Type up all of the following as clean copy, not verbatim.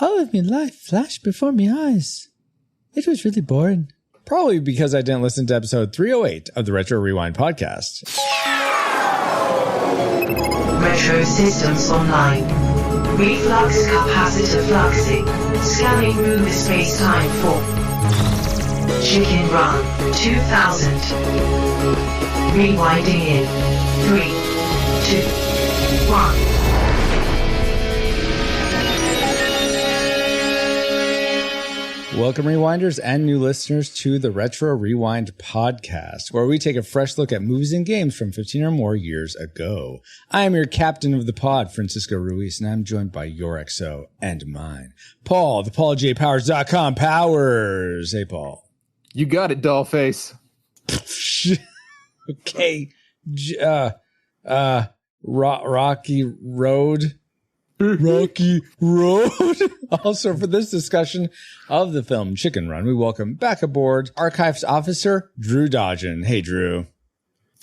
All of my life flashed before my eyes. It was really boring. Probably because I didn't listen to episode 308 of the Retro Rewind podcast. Retro systems online. Reflux capacitor fluxing. Scanning room space-time for Chicken Run 2000. Rewinding in 3, 2, 1. Welcome, Rewinders and new listeners, to the Retro Rewind podcast, where we take a fresh look at movies and games from 15 or more years ago. I am your captain of the pod, Francisco Ruiz, and I'm joined by your XO and mine, Paul, the PaulJPowers.com Powers. Hey, Paul. You got it, dollface. Okay. Rocky Road. Rocky Road. Also, for this discussion of the film Chicken Run, we welcome back aboard Archives Officer Drew Dodgen. Hey, Drew.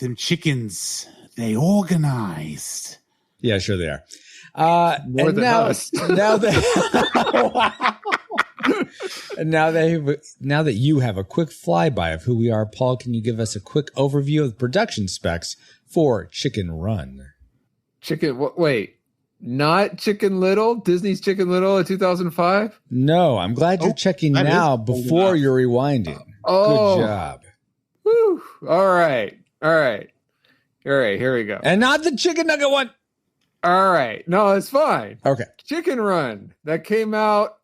Them chickens, they organized. Yeah, sure they are. More and than now, us. now that and now that you have a quick flyby of who we are, Paul, can you give us a quick overview of the production specs for Chicken Run? Wait. Not Chicken Little? Disney's Chicken Little in 2005? No, I'm glad you're checking now before you're rewinding. Oh. Good job. Whew. All right, here we go. And not the chicken nugget one. All right. No, it's fine. Okay. Chicken Run. That came out.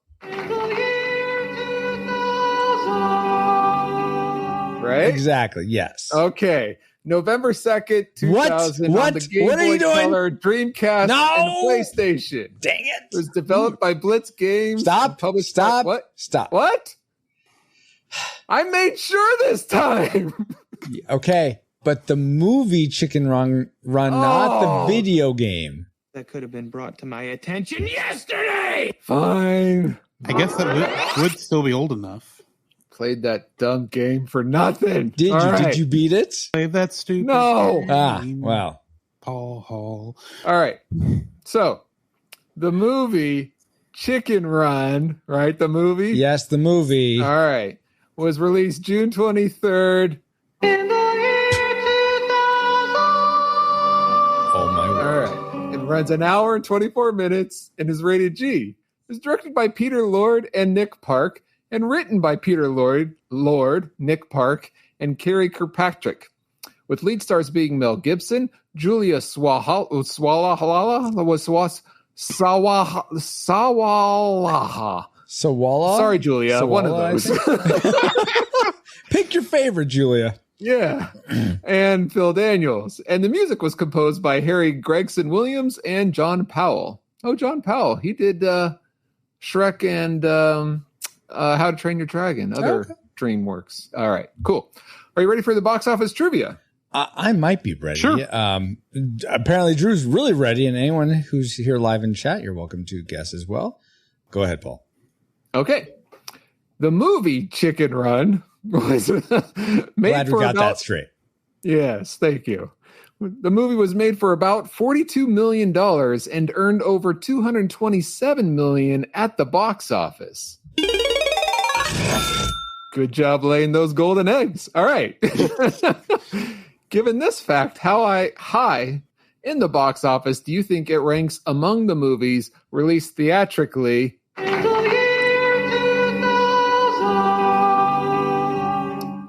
Right? Exactly, yes. Okay. November 2nd, 2000 What? on the Game What are Boy you doing? Color, Dreamcast, and PlayStation. Dang it. It was developed by Blitz Games. Stop. What? Stop. What? I made sure this time. Okay, but the movie Chicken Run, not the video game. That could have been brought to my attention yesterday. Fine. I guess that would still be old enough. Played that dumb game for nothing. Did you beat it? Play that stupid No. game. Wow. Paul Hall. All right. So, the movie Chicken Run, right? The movie? Yes, the movie. All right. Was released June 23rd. Oh my All word. right. It runs an hour and 24 minutes and is rated G. It was directed by Peter Lord and Nick Park and written by Peter Lord, Nick Park, and Carrie Kirkpatrick, with lead stars being Mel Gibson, Julia Sawalha. Sorry, Julia. Sawala, one of those. Pick your favorite, Julia. Yeah. And Phil Daniels. And the music was composed by Harry Gregson Williams and John Powell. Oh, John Powell. He did Shrek and How to Train Your Dragon, other DreamWorks. All right, cool. Are you ready for the box office trivia? I might be ready. Sure. Apparently, Drew's really ready, and anyone who's here live in chat, you're welcome to guess as well. Go ahead, Paul. Okay. The movie Chicken Run was made Glad we got that straight. Yes, thank you. The movie was made for about $42 million and earned over $227 million at the box office. Good job laying those golden eggs. All right. Given this fact, how high in the box office do you think it ranks among the movies released theatrically?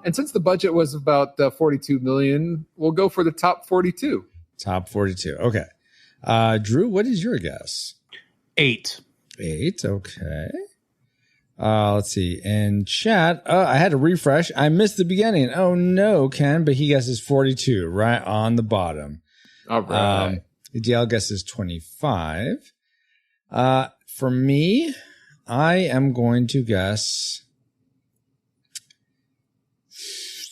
And since the budget was about $42 million, we'll go for the top 42. Top 42. Okay. Drew, what is your guess? 8. 8. Okay. Let's see. In chat, I had to refresh. I missed the beginning. Oh no, Ken, but he guesses 42, right on the bottom. All right. Dale guesses 25. For me, I am going to guess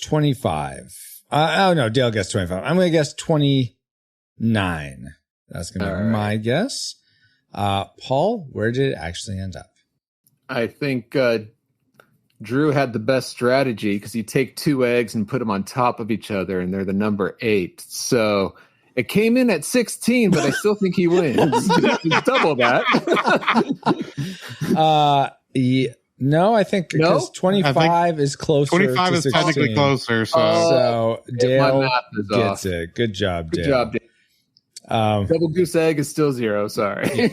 25. Oh no, Dale guessed 25. I'm going to guess 29. That's going to be my guess. Paul, where did it actually end up? I think Drew had the best strategy because you take two eggs and put them on top of each other, and they're the number 8. So It came in at 16, but I still think he wins. It's double that. No, I think because 25 is closer. 25 to is 16. technically closer. So So Dale math is gets off. it. Good job, Dale. Good job, Dave. Double goose egg is still 0. Sorry.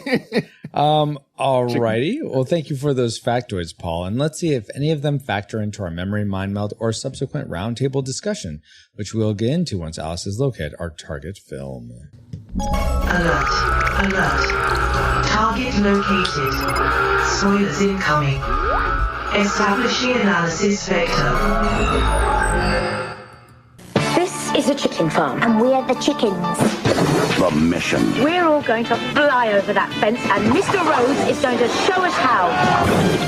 Alrighty. Well, thank you for those factoids, Paul. And let's see if any of them factor into our memory mind meld or subsequent roundtable discussion, which we'll get into once Alice has located our target film. Alert. Alert. Target located. Spoilers incoming. Establishing analysis vector. This is a chicken farm, and we're the chickens. The mission. We're all going to fly over that fence, and Mr. Rhodes is going to show us how.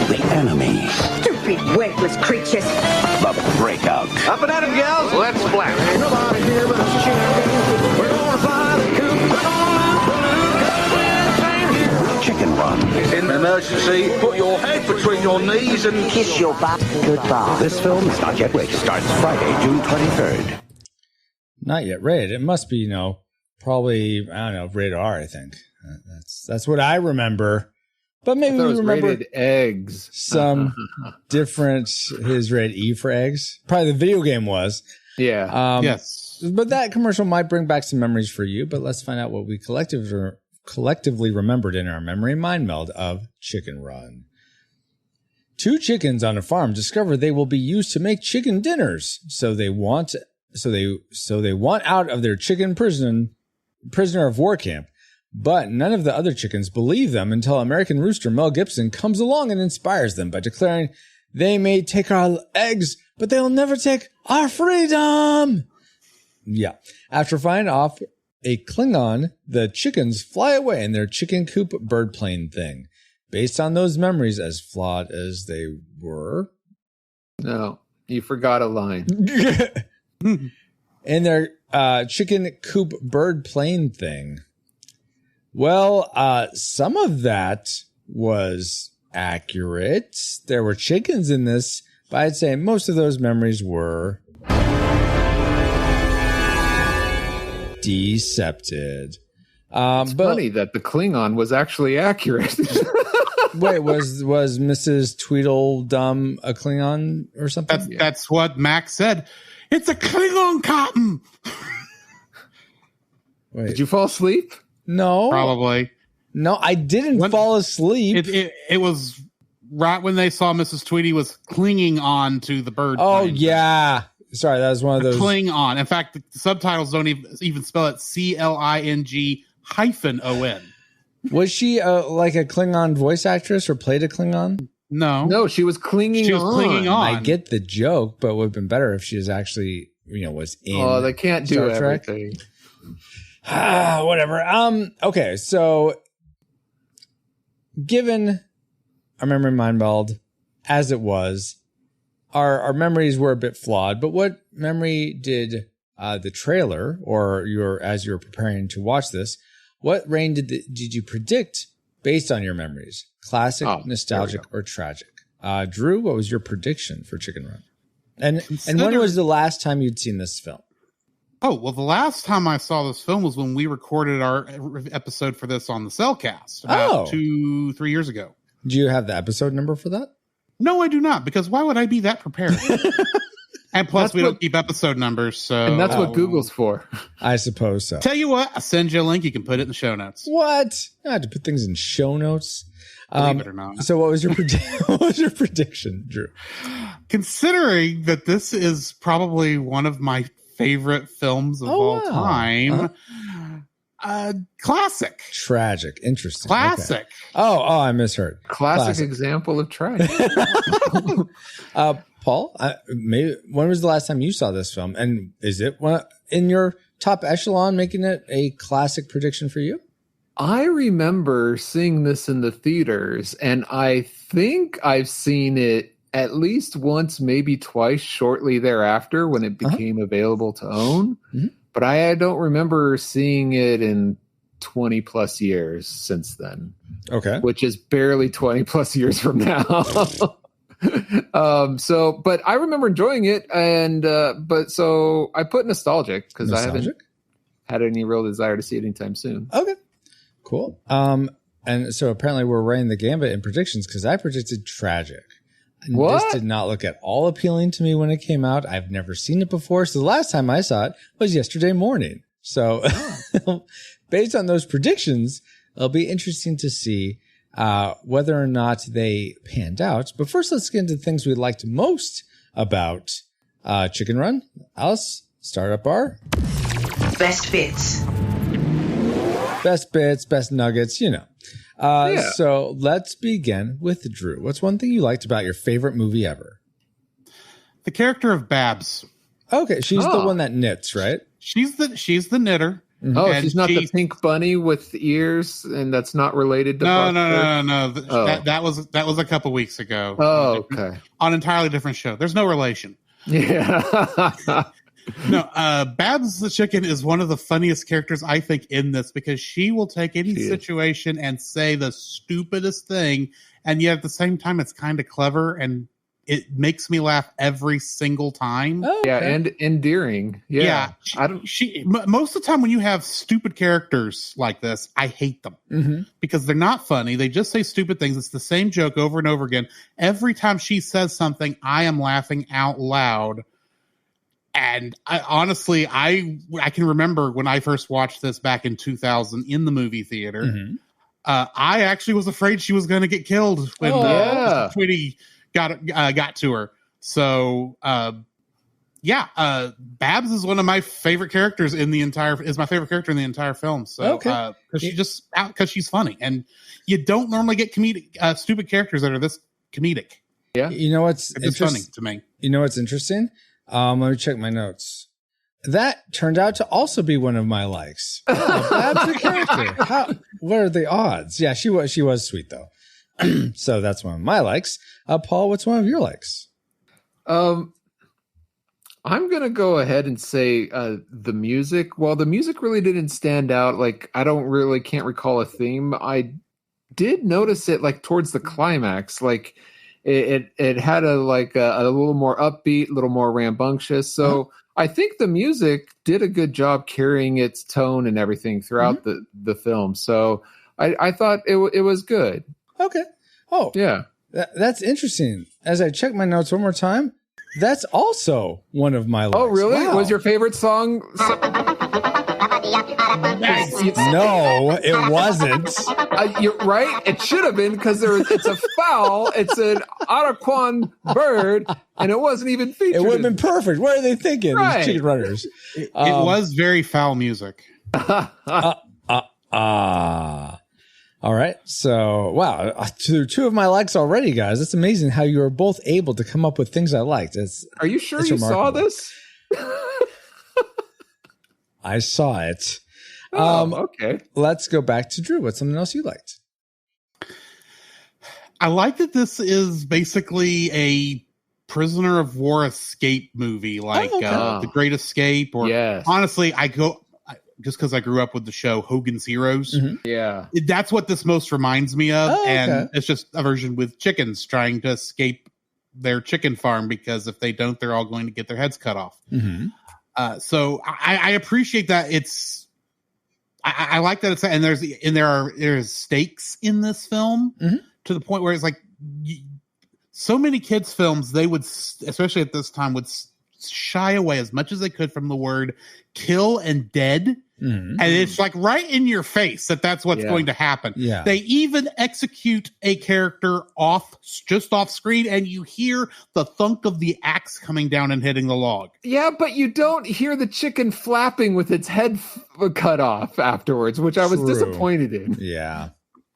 The enemy. Stupid, worthless creatures. The breakout. Up and at 'em, gals. Let's blast. Nobody here but us champions. We're gonna fly the coop. Chicken Run. In emergency, put your head between your knees and Kiss your butt goodbye. This film is not yet rated. Starts Friday, June 23rd. Not yet rated. It must be, probably, I don't know, rated R, I think. That's what I remember. But maybe I thought it we was remember rated eggs. some different, his rated E for eggs. Probably the video game was. Yeah. yes. But that commercial might bring back some memories for you. But let's find out what we collectively remembered in our memory mind meld of Chicken Run. 2 chickens on a farm discover they will be used to make chicken dinners. So they want out of their chicken prisoner of war camp. But none of the other chickens believe them until American rooster Mel Gibson comes along and inspires them by declaring, "They may take our eggs, but they'll never take our freedom." Yeah. After fighting off a Klingon, the chickens fly away in their chicken coop bird plane thing. Based on those memories, as flawed as they were. No, you forgot a line. In their chicken coop bird plane thing. Well, some of that was accurate. There were chickens in this, but I'd say most of those memories were decepted. It's funny that the Klingon was actually accurate. Wait, was Mrs. Tweedledum a Klingon or something? That's what Max said. It's a Klingon cotton. Wait. Did you fall asleep? No. Probably. No, I didn't fall asleep. It was right when they saw Mrs. Tweedy was clinging on to the bird. Oh, plane. yeah. Sorry, that was one of those. Cling on. In fact, the subtitles don't even spell it CLING-ON. Was she like a Klingon voice actress or played a Klingon? No, she was clinging on. clinging on. I get the joke, but it would have been better if she was actually, was in. Oh, they can't do Star Trek. everything. Whatever. Okay, so given our memory mind meld as it was, our memories were a bit flawed, but what memory did the trailer, or as you were preparing to watch this, what rain did you predict based on your memories? Classic, nostalgic, or tragic? Drew, what was your prediction for Chicken Run? And when was the last time you'd seen this film? Oh, well, the last time I saw this film was when we recorded our episode for this on the Cellcast about 2-3 years ago. Do you have the episode number for that? No, I do not, because why would I be that prepared? And plus, we don't keep episode numbers, so... And that's what Google's for. I suppose so. Tell you what, I'll send you a link. You can put it in the show notes. What? I had to put things in show notes. Believe it or not. So what was your prediction, Drew? Considering that this is probably one of my favorite films of all time, classic. Tragic. Interesting. Classic. Okay. Oh, I misheard. Classic example of tragic. Paul, when was the last time you saw this film? And is it in your top echelon, making it a classic prediction for you? I remember seeing this in the theaters, and I think I've seen it at least once, maybe twice shortly thereafter when it became available to own. Mm-hmm. But I don't remember seeing it in 20 plus years since then. Okay. Which is barely 20 plus years from now. But I remember enjoying it, and so I put nostalgic because I haven't. had any real desire to see it anytime soon. Okay, cool. And so apparently we're running the gambit in predictions because I predicted tragic. And What? This did not look at all appealing to me when it came out. I've never seen it before. So the last time I saw it was yesterday morning. So based on those predictions, it'll be interesting to see whether or not they panned out. But first, let's get into the things we liked most about Chicken Run. Alice, start up our Best bits. best bits, best nuggets, you know. So let's begin with Drew. What's one thing you liked about your favorite movie ever? The character of Babs. Okay, she's the one that knits, right? She's the knitter. Oh, she's not the pink bunny with ears, and that's not related to No. Oh. That was a couple weeks ago. Oh, okay. On an entirely different show. There's no relation. Yeah. No, Babs the chicken is one of the funniest characters I think in this because she will take any situation and say the stupidest thing, and yet at the same time it's kind of clever and it makes me laugh every single time. Oh, okay. Yeah, and endearing. Yeah. Most of the time when you have stupid characters like this, I hate them because they're not funny. They just say stupid things. It's the same joke over and over again. Every time she says something, I am laughing out loud. And honestly, I can remember when I first watched this back in 2000 in the movie theater. I actually was afraid she was going to get killed when Tweety got to her. So Babs is one of my favorite characters is my favorite character in the entire film. So because she's funny, and you don't normally get stupid characters that are this comedic. Yeah, you know what's funny to me. You know what's interesting? Let me check my notes. That turned out to also be one of my likes. Babs the character. What are the odds? Yeah, she was sweet though. So that's one of my likes. Paul, what's one of your likes? I'm gonna go ahead and say the music. Well, the music really didn't stand out. Like I can't recall a theme. I did notice it like towards the climax. Like it had a little more upbeat, a little more rambunctious. So I think the music did a good job carrying its tone and everything throughout the film. So I thought it was good. Okay. Oh, yeah. That's interesting. As I check my notes one more time, that's also one of my likes. Oh, really? Wow. Was your favorite song? No, it wasn't. You're right. It should have been because it's a fowl. It's an Araquan bird, and it wasn't even featured. It would have been perfect. What are they thinking? Right. These chicken runners. It was very foul music. All right. So, wow. Two of my likes already, guys. It's amazing how you were both able to come up with things I liked. Are you sure you saw this? I saw it. Okay. Let's go back to Drew. What's something else you liked? I like that this is basically a prisoner of war escape movie, like The Great Escape. Or honestly, just because I grew up with the show Hogan's Heroes. Yeah. That's what this most reminds me of. And it's just a version with chickens trying to escape their chicken farm because if they don't, they're all going to get their heads cut off. So I appreciate that I like that and there's stakes in this film to the point where it's like so many kids films, they would, especially at this time, would shy away as much as they could from the word kill and dead. And it's like right in your face that's what's going to happen. Yeah. They even execute a character just off screen and you hear the thunk of the axe coming down and hitting the log. Yeah, but you don't hear the chicken flapping with its head cut off afterwards, which I was disappointed in. Yeah.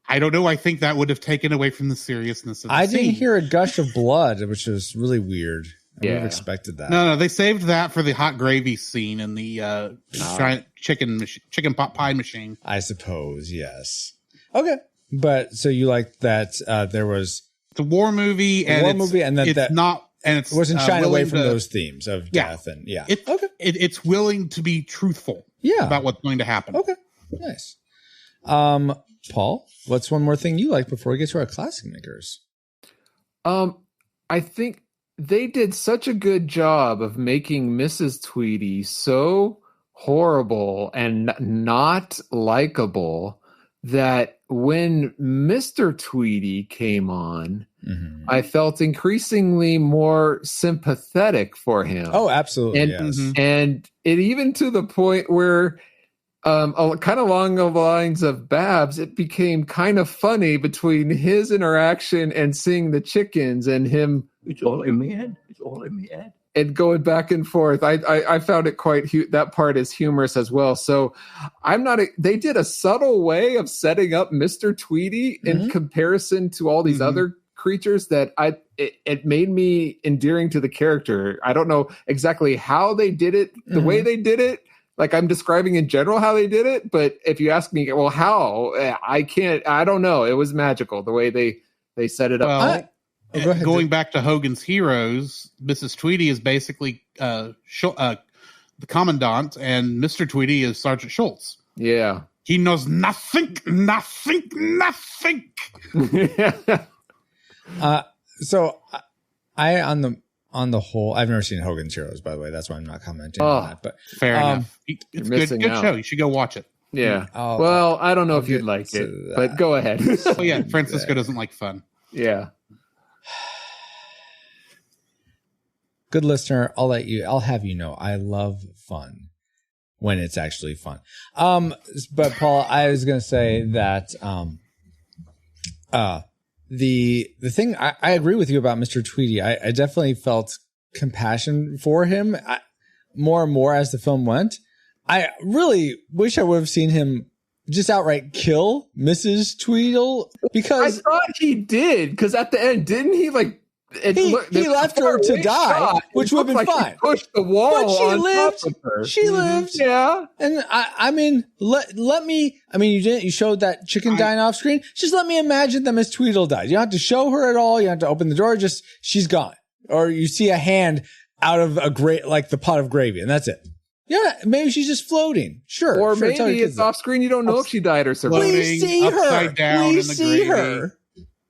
I don't know. I think that would have taken away from the seriousness of the scene. Didn't hear a gush of blood, which was really weird. I would have expected that. No, they saved that for the hot gravy scene in the chicken pot pie machine. I suppose, yes. Okay, but so you liked that there was it's a war movie, it wasn't shying away from those themes of death and it's willing to be truthful, about what's going to happen. Okay, nice. Paul, what's one more thing you like before we get to our classic makers? I think they did such a good job of making Mrs. Tweety so horrible and not likable that when Mr. Tweety came on, I felt increasingly more sympathetic for him. Oh, absolutely. And, yes. and it even to the point where kind of along the lines of Babs, it became kind of funny between his interaction and seeing the chickens and him. It's all in my head. It's all in my head. And going back and forth. I found it quite, that part is humorous as well. So they did a subtle way of setting up Mr. Tweety in comparison to all these other creatures that it made me endearing to the character. I don't know exactly how they did it, the way they did it. Like I'm describing in general how they did it, but if you ask me, well, how? I don't know. It was magical the way they set it up. Going back to Hogan's Heroes, Mrs. Tweety is basically the Commandant, and Mr. Tweety is Sergeant Schultz. Yeah. He knows nothing. So I on the whole, I've never seen Hogan's Heroes, by the way. That's why I'm not commenting on that. But fair enough. It's a good show. You should go watch it. Yeah. Well, I don't know if you'd like it, but go ahead. Oh yeah, Francisco doesn't like fun. Yeah. Good listener, I'll have you know, I love fun when it's actually fun. But Paul, I was going to say that, the thing I agree with you about Mr. Tweety. I definitely felt compassion for him more and more as the film went. I really wish I would have seen him just outright kill Mrs. Tweedle, because I thought he did, because at the end, didn't he he left her to die, which would have been fine. He pushed the wall, but she on lived. Top of her. She lived. Yeah. And I mean, let me. I mean, you showed that chicken dying off screen. Just let me imagine that Miss Tweedle died. You don't have to show her at all. You don't have to open the door. Just she's gone, or you see a hand out of the pot of gravy, and that's it. Yeah, maybe she's just floating. Sure. Or sure, maybe it's off screen. You don't know if she died or survived. We see her. Upside down we in the see gravy. her.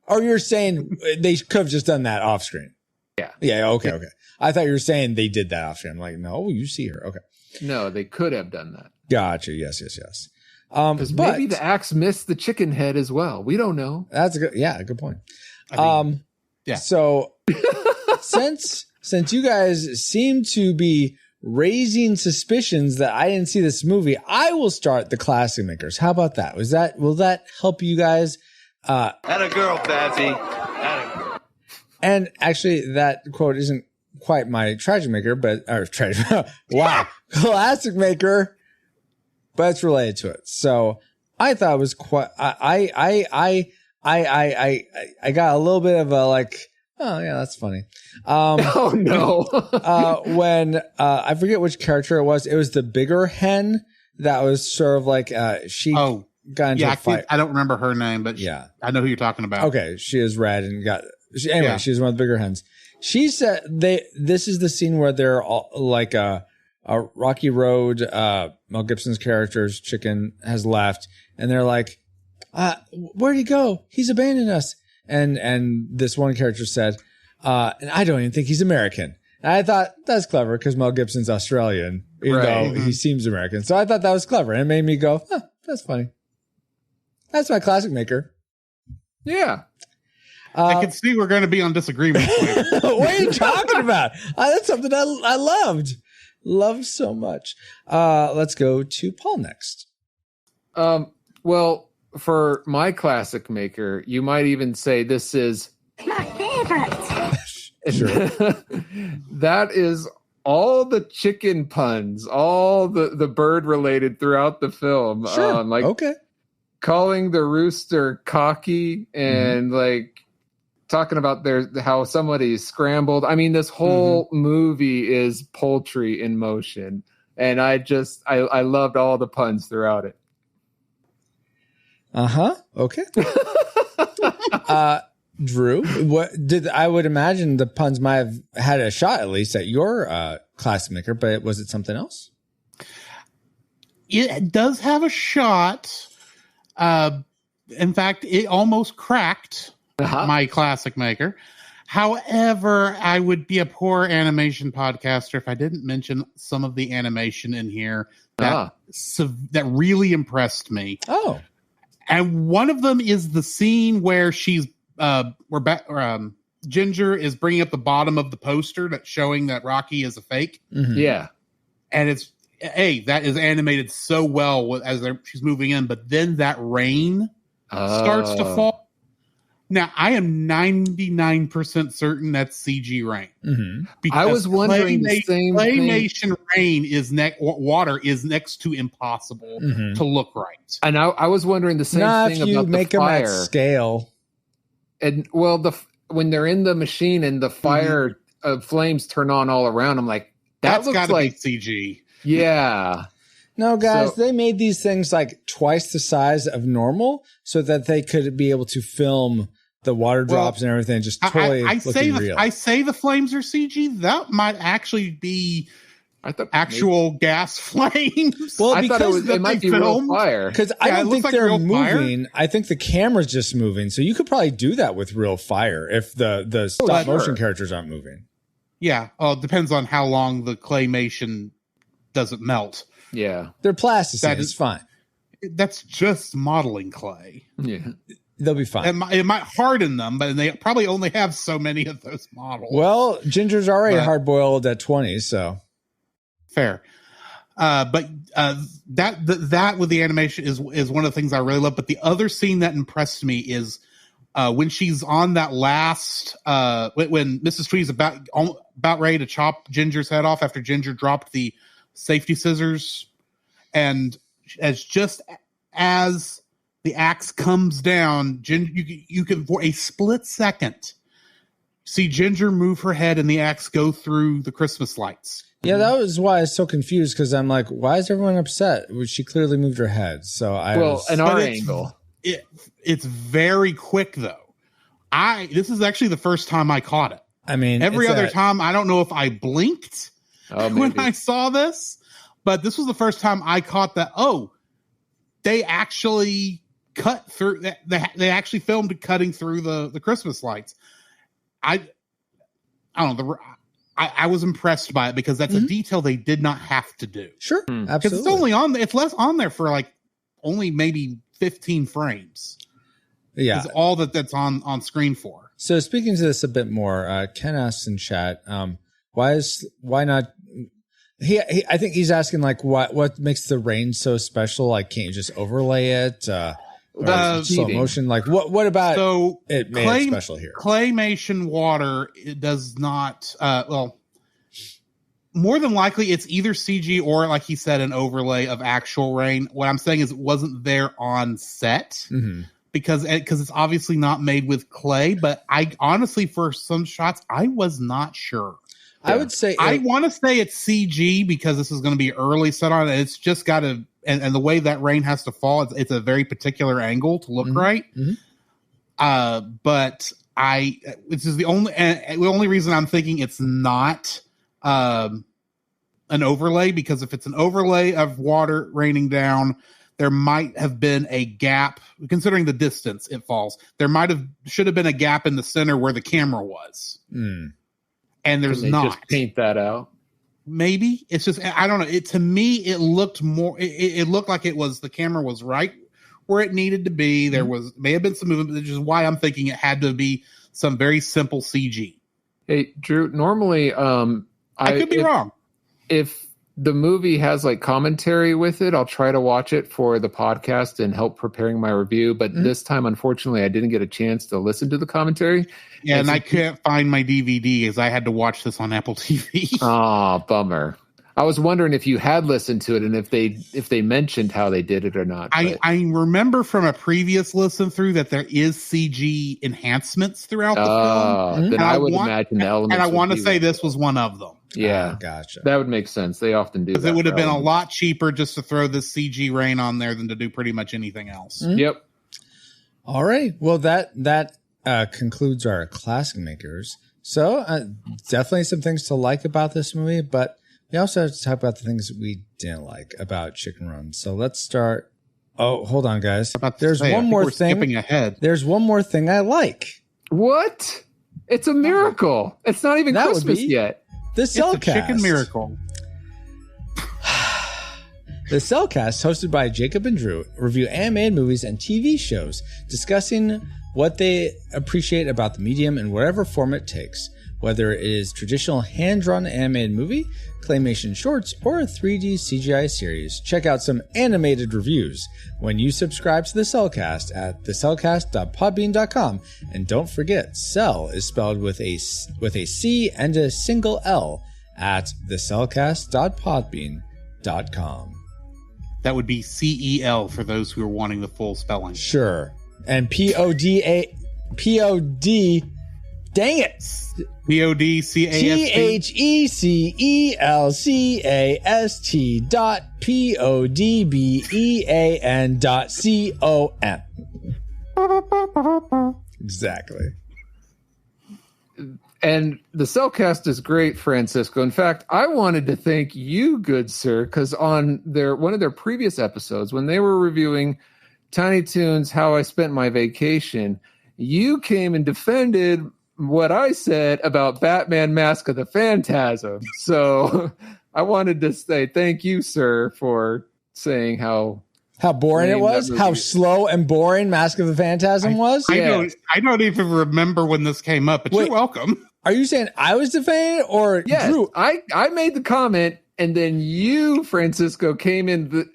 Or you're saying they could have just done that off screen. Yeah. Yeah. Okay. I thought you were saying they did that off screen. I'm like, no, you see her. Okay. No, they could have done that. Gotcha. Yes. Because maybe the axe missed the chicken head as well. We don't know. That's a good point. Yeah. So since you guys seem to be raising suspicions that I didn't see this movie, I will start the classic makers. How about that? Will that help you guys? Atta girl, Babsy. Atta girl. And actually, that quote isn't quite my tragic maker, wow, classic maker, but it's related to it. So I thought it was quite. I got a little bit of a like. Oh yeah, that's funny. Oh no. When I forget which character it was the bigger hen that was sort of like she got into a fight. I don't remember her name, but yeah, I know who you're talking about. Okay, she is red and she was one of the bigger hens. She said this is the scene where they're all like a Rocky Road, Mel Gibson's character's chicken has left, and they're like, where'd he go? He's abandoned us. And this one character said, and I don't even think he's American. And I thought that's clever because Mel Gibson's Australian, even though he seems American. So I thought that was clever. And it made me go, that's funny. That's my classic maker. Yeah. I can see we're going to be on disagreement. What are you talking about? That's something I loved so much. Let's go to Paul next. Well, for my classic maker, you might even say this is my favorite. Sure. That is all the chicken puns, all the bird related throughout the film. Sure. Okay. Calling the rooster cocky and like talking about how somebody's scrambled. I mean, this whole movie is poultry in motion. And I loved all the puns throughout it. Okay. Drew, I would imagine the puns might have had a shot at least at your classic maker, but was it something else? It does have a shot. In fact, it almost cracked my classic maker. However, I would be a poor animation podcaster if I didn't mention some of the animation in here that really impressed me. Oh. And one of them is the scene where Ginger is bringing up the bottom of the poster that's showing that Rocky is a fake. Mm-hmm. Yeah. And that is animated so well as she's moving in, but then that rain starts to fall. Now, I am 99% certain that's CG rain. Mm-hmm. I was wondering the same Claymation rain is water is next to impossible to look right. And I was wondering the same thing about make the fire. them at scale. And when they're in the machine and the fire flames turn on all around, I'm like, that's got to be CG. Yeah. No, guys, they made these things like twice the size of normal so that they could be able to film the water drops and everything just totally looking real. I say the flames are CG. That might actually be actual gas flames. Well, I thought it might be real fire. Because I don't think they're moving. I think the camera's just moving. So you could probably do that with real fire if the stop motion characters aren't moving. Yeah. It depends on how long the claymation doesn't melt. Yeah. They're plasticine. It's fine. That's just modeling clay. Yeah. They'll be fine. It might harden them, but they probably only have so many of those models. Well, Ginger's already hard-boiled at 20, so. Fair. But that with the animation is one of the things I really love. But the other scene that impressed me is when she's on that last when Mrs. Tweed's about ready to chop Ginger's head off after Ginger dropped the safety scissors, and as the axe comes down, you can for a split second see Ginger move her head and the axe go through the Christmas lights. Yeah, that was why I was so confused, because I'm like, why is everyone upset? She clearly moved her head. So an our angle. It's very quick though. This is actually the first time I caught it. I mean, every other time, I don't know if I blinked when I saw this, but this was the first time I caught that. Oh, they actually cut through. They actually filmed cutting through the Christmas lights. I don't know. I was impressed by it because that's a detail they did not have to do. Sure, absolutely. Because it's only it's less on there for like only maybe 15 frames. Yeah, is all that's on screen for. So speaking to this a bit more, Ken asks in chat, why not? I think he's asking like what makes the rain so special? Like, can't you just overlay it? Slow motion. Like what about it made it special here? Claymation water, it does not. More than likely, it's either CG or, like he said, an overlay of actual rain. What I'm saying is, it wasn't there on set because it's obviously not made with clay. But I honestly, for some shots, I was not sure. I would say I want to say it's CG because this is going to be early set on. And it's just got to, and the way that rain has to fall, it's a very particular angle to look right. But this is the only reason I'm thinking it's not an overlay, because if it's an overlay of water raining down, there might have been a gap considering the distance it falls. There should have been a gap in the center where the camera was. And there's not. Just paint that out. Maybe it's just, I don't know. To me, it looked more. It looked like the camera was right where it needed to be. There may have been some movement, which is why I'm thinking it had to be some very simple CG. Hey, Drew. Normally, I could be wrong. If the movie has like commentary with it, I'll try to watch it for the podcast and help preparing my review. But this time, unfortunately, I didn't get a chance to listen to the commentary. Yeah, and I can't find my DVD as I had to watch this on Apple TV. Oh, bummer. I was wondering if you had listened to it and if they mentioned how they did it or not. I remember from a previous listen through that there is CG enhancements throughout the film. Then I would imagine the elements. And I want to say this was one of them. Yeah, gotcha. That would make sense. They often do. Because it would have been a lot cheaper just to throw this CG rain on there than to do pretty much anything else. Yep. All right. Well, that concludes our classic makers. So definitely some things to like about this movie, but we also have to talk about the things we didn't like about Chicken Run. So let's start. Oh, hold on, guys. There's one more thing. Skipping ahead. There's one more thing I like. What? It's a miracle. It's not even Christmas yet. The Cellcast. It's a chicken miracle. The Cellcast, hosted by Jacob and Drew, review animated movies and TV shows, discussing what they appreciate about the medium in whatever form it takes, whether it is traditional hand-drawn animated movie, claymation shorts, or a 3D CGI series. Check out some animated reviews when you subscribe to the Cellcast at thecellcast.podbean.com. And don't forget, Cell is spelled with a C and a single L at thecellcast.podbean.com. That would be CEL for those who are wanting the full spelling. Sure. And POD, dang it. THECELCAST.PODBEAN.COM. Exactly. And the Cellcast is great, Francisco. In fact, I wanted to thank you, good sir, because on one of their previous episodes, when they were reviewing Tiny Toons, How I Spent My Vacation, you came and defended what I said about Batman Mask of the Phantasm. So I wanted to say thank you, sir, for saying how boring it was, how slow and boring Mask of the Phantasm was. I don't even remember when this came up, but you're welcome. Are you saying I was defending or Drew? I made the comment, and then you, Francisco, came in the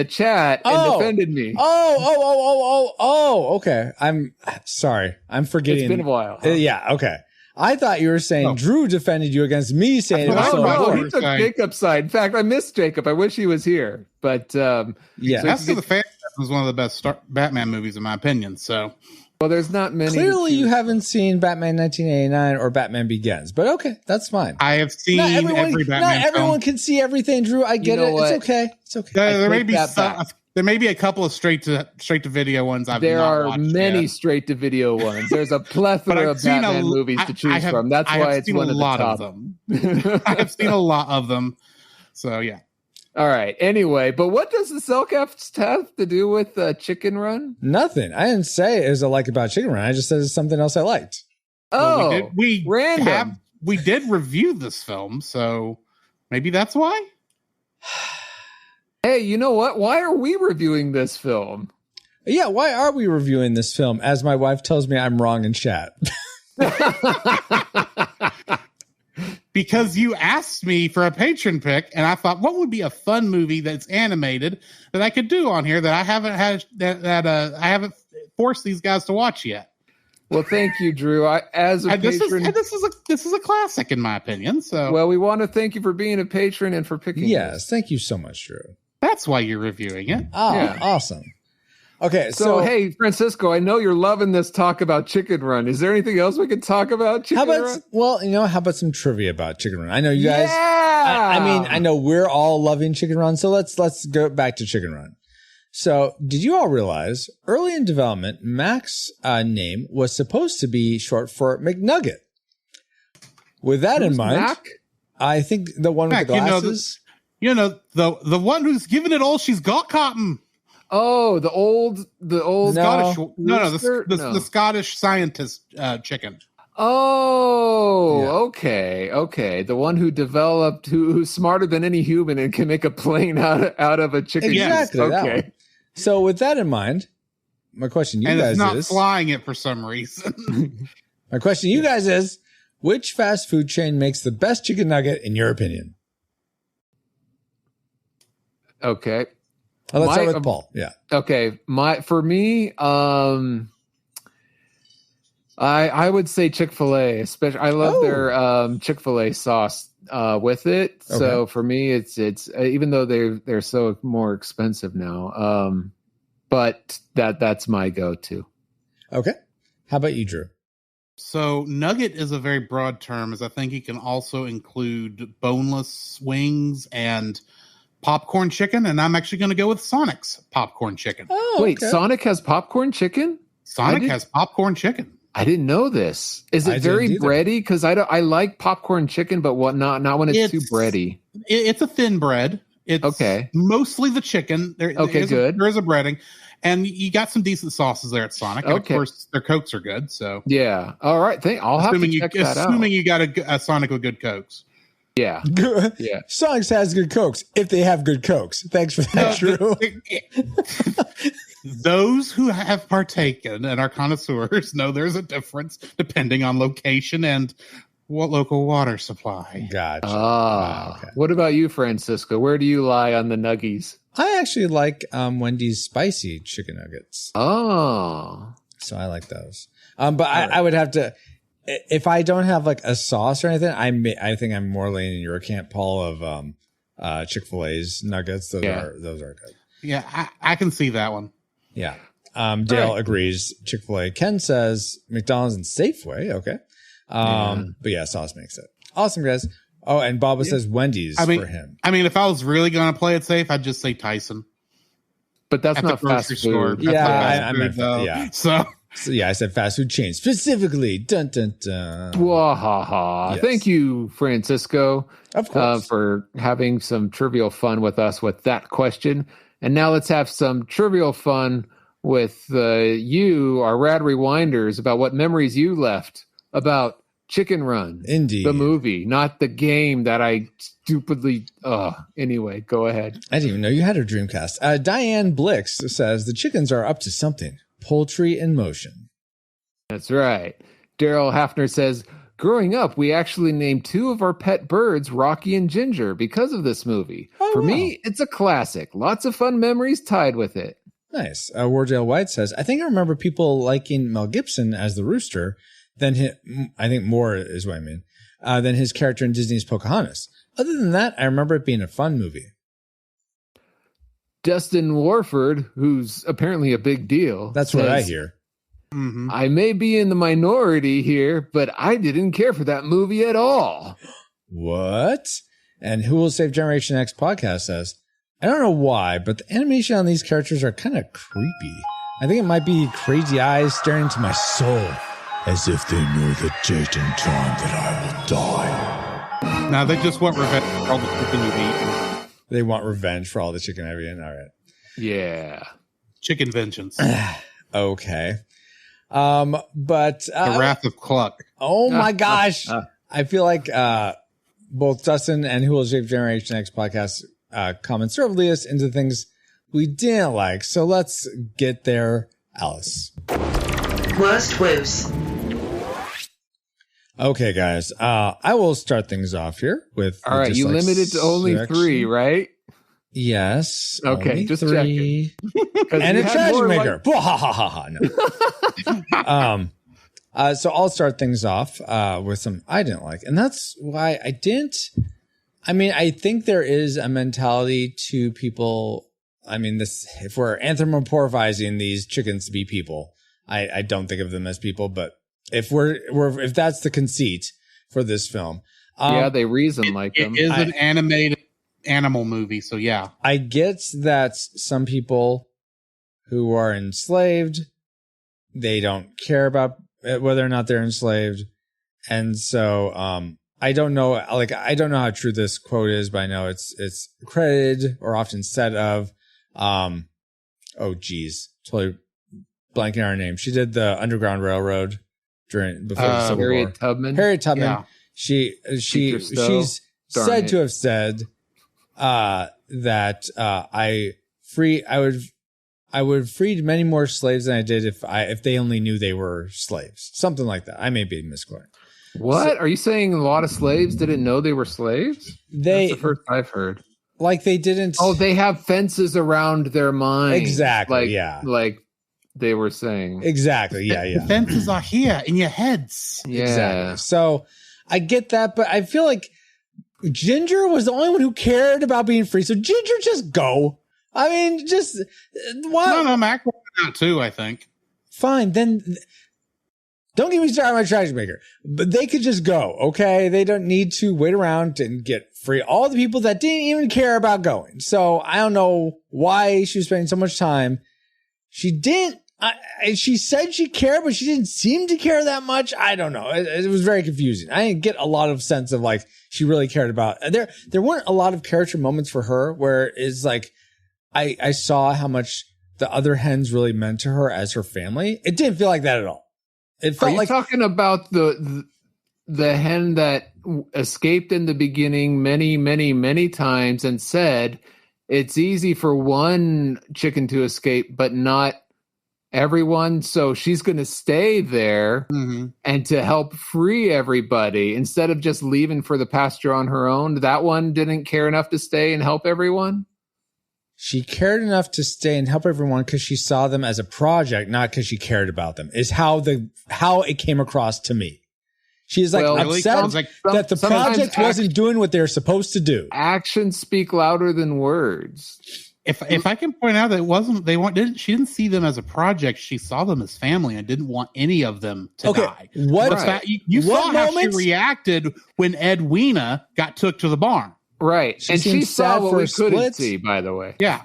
chat and defended me. Okay. I'm sorry. I'm forgetting. It's been a while. Huh? Yeah. Okay. I thought you were saying Drew defended you against me saying it was so boring. He took Jacob's side. In fact, I miss Jacob. I wish he was here. But Mask of the Phantasm was one of the best Batman movies, in my opinion. So. Well, there's not many. Clearly, you haven't seen Batman 1989 or Batman Begins, but okay, that's fine. I have seen every Batman Not everyone can see everything, Drew. I get it. What? It's okay. It's okay. There may be a couple of straight to video ones. There are many straight to video ones. There's a plethora of Batman movies to choose from. That's why it's one of the top. I have seen a lot of them. So yeah. All right. Anyway, but what does the Cellcast have to do with Chicken Run? Nothing. I didn't say it was a like about Chicken Run. I just said it's something else I liked. Oh, random. We did review this film, so maybe that's why. Hey, you know what? Why are we reviewing this film? Yeah, why are we reviewing this film? As my wife tells me I'm wrong in chat. Because you asked me for a patron pick, and I thought, what would be a fun movie that's animated that I could do on here that I haven't had I haven't forced these guys to watch yet. Well, thank you, Drew. This is a classic in my opinion. So, well, we want to thank you for being a patron and for picking. Yes, thank you so much, Drew. That's why you're reviewing it. Oh, yeah. Awesome. Okay, so hey, Francisco, I know you're loving this talk about Chicken Run. Is there anything else we can talk about Chicken Run? Well, how about some trivia about Chicken Run? I know you guys. Yeah! I know we're all loving Chicken Run, so let's go back to Chicken Run. So, did you all realize early in development, Mac's name was supposed to be short for McNugget? With that in mind, Mac? I think the one with the glasses. The one who's giving it all she's got, Cotton. Oh, the old Scottish. The Scottish scientist chicken. Oh, yeah. Okay. The one who developed, who's smarter than any human and can make a plane out of a chicken. Exactly. Okay. So with that in mind, my question to you guys is, it's not flying it for some reason. My question to you guys is, which fast food chain makes the best chicken nugget in your opinion? Okay. Let's start with Paul. Yeah. Okay. For me, I would say Chick-fil-A. Especially, I love their Chick-fil-A sauce with it. Okay. So for me, it's even though they're so more expensive now, but that's my go-to. Okay. How about you, Drew? So nugget is a very broad term, as I think it can also include boneless wings and popcorn chicken, and I'm actually going to go with Sonic's popcorn chicken. Oh, wait, okay. Sonic has popcorn chicken? Sonic has popcorn chicken. I didn't know this. Is it very bready? Because I like popcorn chicken, but not when it's too bready. It's a thin bread. It's okay. Mostly the chicken. There is a breading. And you got some decent sauces there at Sonic. And of course, their Cokes are good. So yeah. All right. I'll have to check that out. Assuming you got a Sonic with good Cokes. Yeah. Yeah. Sonic's has good Cokes if they have good Cokes. Thanks for that, Drew. Those who have partaken and are connoisseurs know there's a difference depending on location and what local water supply. Gotcha. Okay. What about you, Francisco? Where do you lie on the nuggies? I actually like Wendy's spicy chicken nuggets. Oh. So I like those. But I would have to, if I don't have like a sauce or anything, I think I'm more leaning your Camp Paul of Chick-fil-A's nuggets. Those are good. Yeah, I can see that one. Yeah. Dale agrees. Chick-fil-A. Ken says McDonald's and Safeway. Okay. But yeah, sauce makes it. Awesome, guys. Oh, and Baba says Wendy's for him. I mean, if I was really going to play it safe, I'd just say Tyson. But that's not fast food. Yeah, I meant that. Yeah. So yeah, I said fast food chain specifically. Dun dun dun. Yes. Thank you, Francisco, of course, for having some trivial fun with us with that question. And now let's have some trivial fun with you, our rad rewinders, about what memories you left about Chicken Run. Indeed. The movie, not the game that I stupidly... anyway, go ahead. I didn't even know you had a Dreamcast. Diane Blix says, the chickens are up to something. Poultry in motion. That's right. Daryl Hafner says, growing up, we actually named 2 of our pet birds Rocky and Ginger because of this movie. For me, it's a classic. Lots of fun memories tied with it. Nice. Wardale White says, I think I remember people liking Mel Gibson as the rooster. I think more is what I mean, than his character in Disney's Pocahontas. Other than that, I remember it being a fun movie. Dustin Warford, who's apparently a big deal. That's what I hear. Mm-hmm. I may be in the minority here, but I didn't care for that movie at all. What? And Who Will Save Generation X podcast says, I don't know why, but the animation on these characters are kind of creepy. I think it might be crazy eyes staring into my soul. As if they knew the date and time that I will die. Now they just want revenge for all the chicken you've eaten. They want revenge for all the chicken I've eaten. All right. Yeah. Chicken vengeance. Okay. But the Wrath of Cluck. Oh my gosh. I feel like both Dustin and Who Will Save Generation X podcast comments sort of lead us into things we didn't like. So let's get there, Alice. Worst woos. Okay, guys. I will start things off here with. All right, you limited to only 3, right? Yes. Okay, just 3. And a trash maker. No. So I'll start things off with some I didn't like, and that's why I didn't. I mean, I think there is a mentality to people. I mean, if we're anthropomorphizing these chickens to be people, I don't think of them as people, but if if that's the conceit for this film, they reason like them. It is an animated animal movie, so yeah. I get that some people who are enslaved, they don't care about whether or not they're enslaved, and so I don't know. Like, I don't know how true this quote is, but I know it's credited or often said of. Oh geez, totally blanking on her name. She did the Underground Railroad before the Civil War. Harriet Tubman. Yeah. She's said to have said that I would have freed many more slaves than I did if they only knew they were slaves. Something like that. I may be misquoting. What? Are you saying a lot of slaves didn't know they were slaves? That's the first I've heard. Like they didn't. Oh, they have fences around their minds. Exactly. Like they were saying. Exactly. Yeah. The fences are here in your heads. Yeah. Exactly. So I get that, but I feel like Ginger was the only one who cared about being free. So Ginger, just go. I mean, just what? No, Mac went out too, I think. Fine, then. Don't get me started on my trash maker, but they could just go, okay? They don't need to wait around and get free all the people that didn't even care about going. So I don't know why she was spending so much time. She didn't She said she cared, but she didn't seem to care that much. I don't know. It was very confusing. I didn't get a lot of sense of like she really cared about. There weren't a lot of character moments for her where it's like I saw how much the other hens really meant to her as her family. It didn't feel like that at all. It felt like talking about the hen that escaped in the beginning many, many, many times and said it's easy for one chicken to escape, but not everyone. So she's going to stay there and to help free everybody instead of just leaving for the pasture on her own. That one didn't care enough to stay and help everyone. She cared enough to stay and help everyone because she saw them as a project, not because she cared about them, is how it came across to me. She's like upset that the project wasn't doing what they're supposed to do. Actions speak louder than words. If I can point out that it wasn't she didn't see them as a project. She saw them as family and didn't want any of them to die. You saw how she reacted when Edwina got took to the barn. Right. She saw what we couldn't see, by the way. Yeah.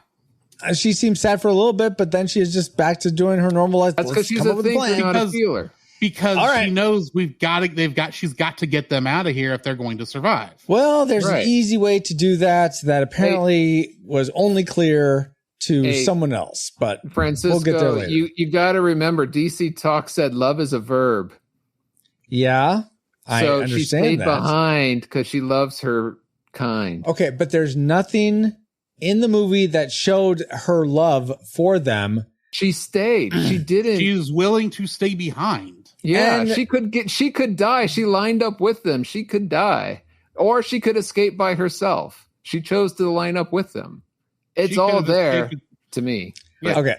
She seemed sad for a little bit, but then she is just back to doing her normal life. That's because she's a thinker, not a feeler. Because she knows she's got to get them out of here if they're going to survive. Well, there's an easy way to do that apparently was only clear to someone else, but Francisco, we'll get there later. You got to remember, DC Talk said love is a verb. Yeah, I understand she stayed that. behind because she loves her kind. Okay, but there's nothing in the movie that showed her love for them. She stayed. She didn't. She was willing to stay behind. Yeah, and she could die. She lined up with them. She could die. Or she could escape by herself. She chose to line up with them. It's all there to me. Yeah. Okay.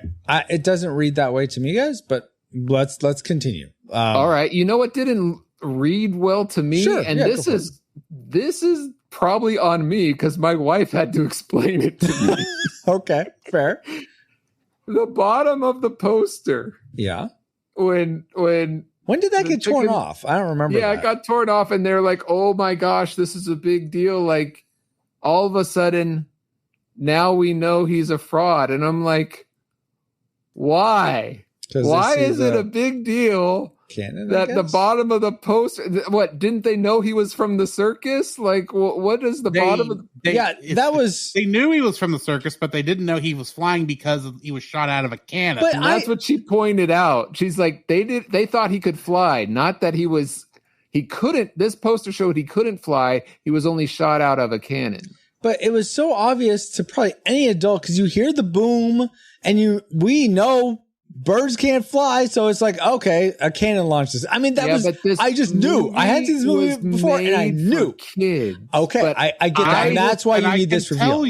It doesn't read that way to me, guys, but let's continue. All right. You know what didn't read well to me? Sure. And this is probably on me because my wife had to explain it to me. Okay, fair. The bottom of the poster. Yeah. When did that get torn off? I don't remember. Yeah, it got torn off, and they're like, "Oh my gosh, this is a big deal!" Like, all of a sudden, now we know he's a fraud, and I'm like, "Why? Why is it a big deal?" Canon, that the bottom of the poster, what, didn't they know he was from the circus? Like, what is the bottom of the... They knew he was from the circus, but they didn't know he was flying because he was shot out of a cannon. But that's what she pointed out. She's like, they thought he could fly, not that he couldn't. This poster showed he couldn't fly. He was only shot out of a cannon. But it was so obvious to probably any adult because you hear the boom and we know birds can't fly, so it's like, okay, a cannon launches. I mean, I just knew. I had seen this movie before, and I knew. Kids, okay, I get that. And that's why you need this reveal.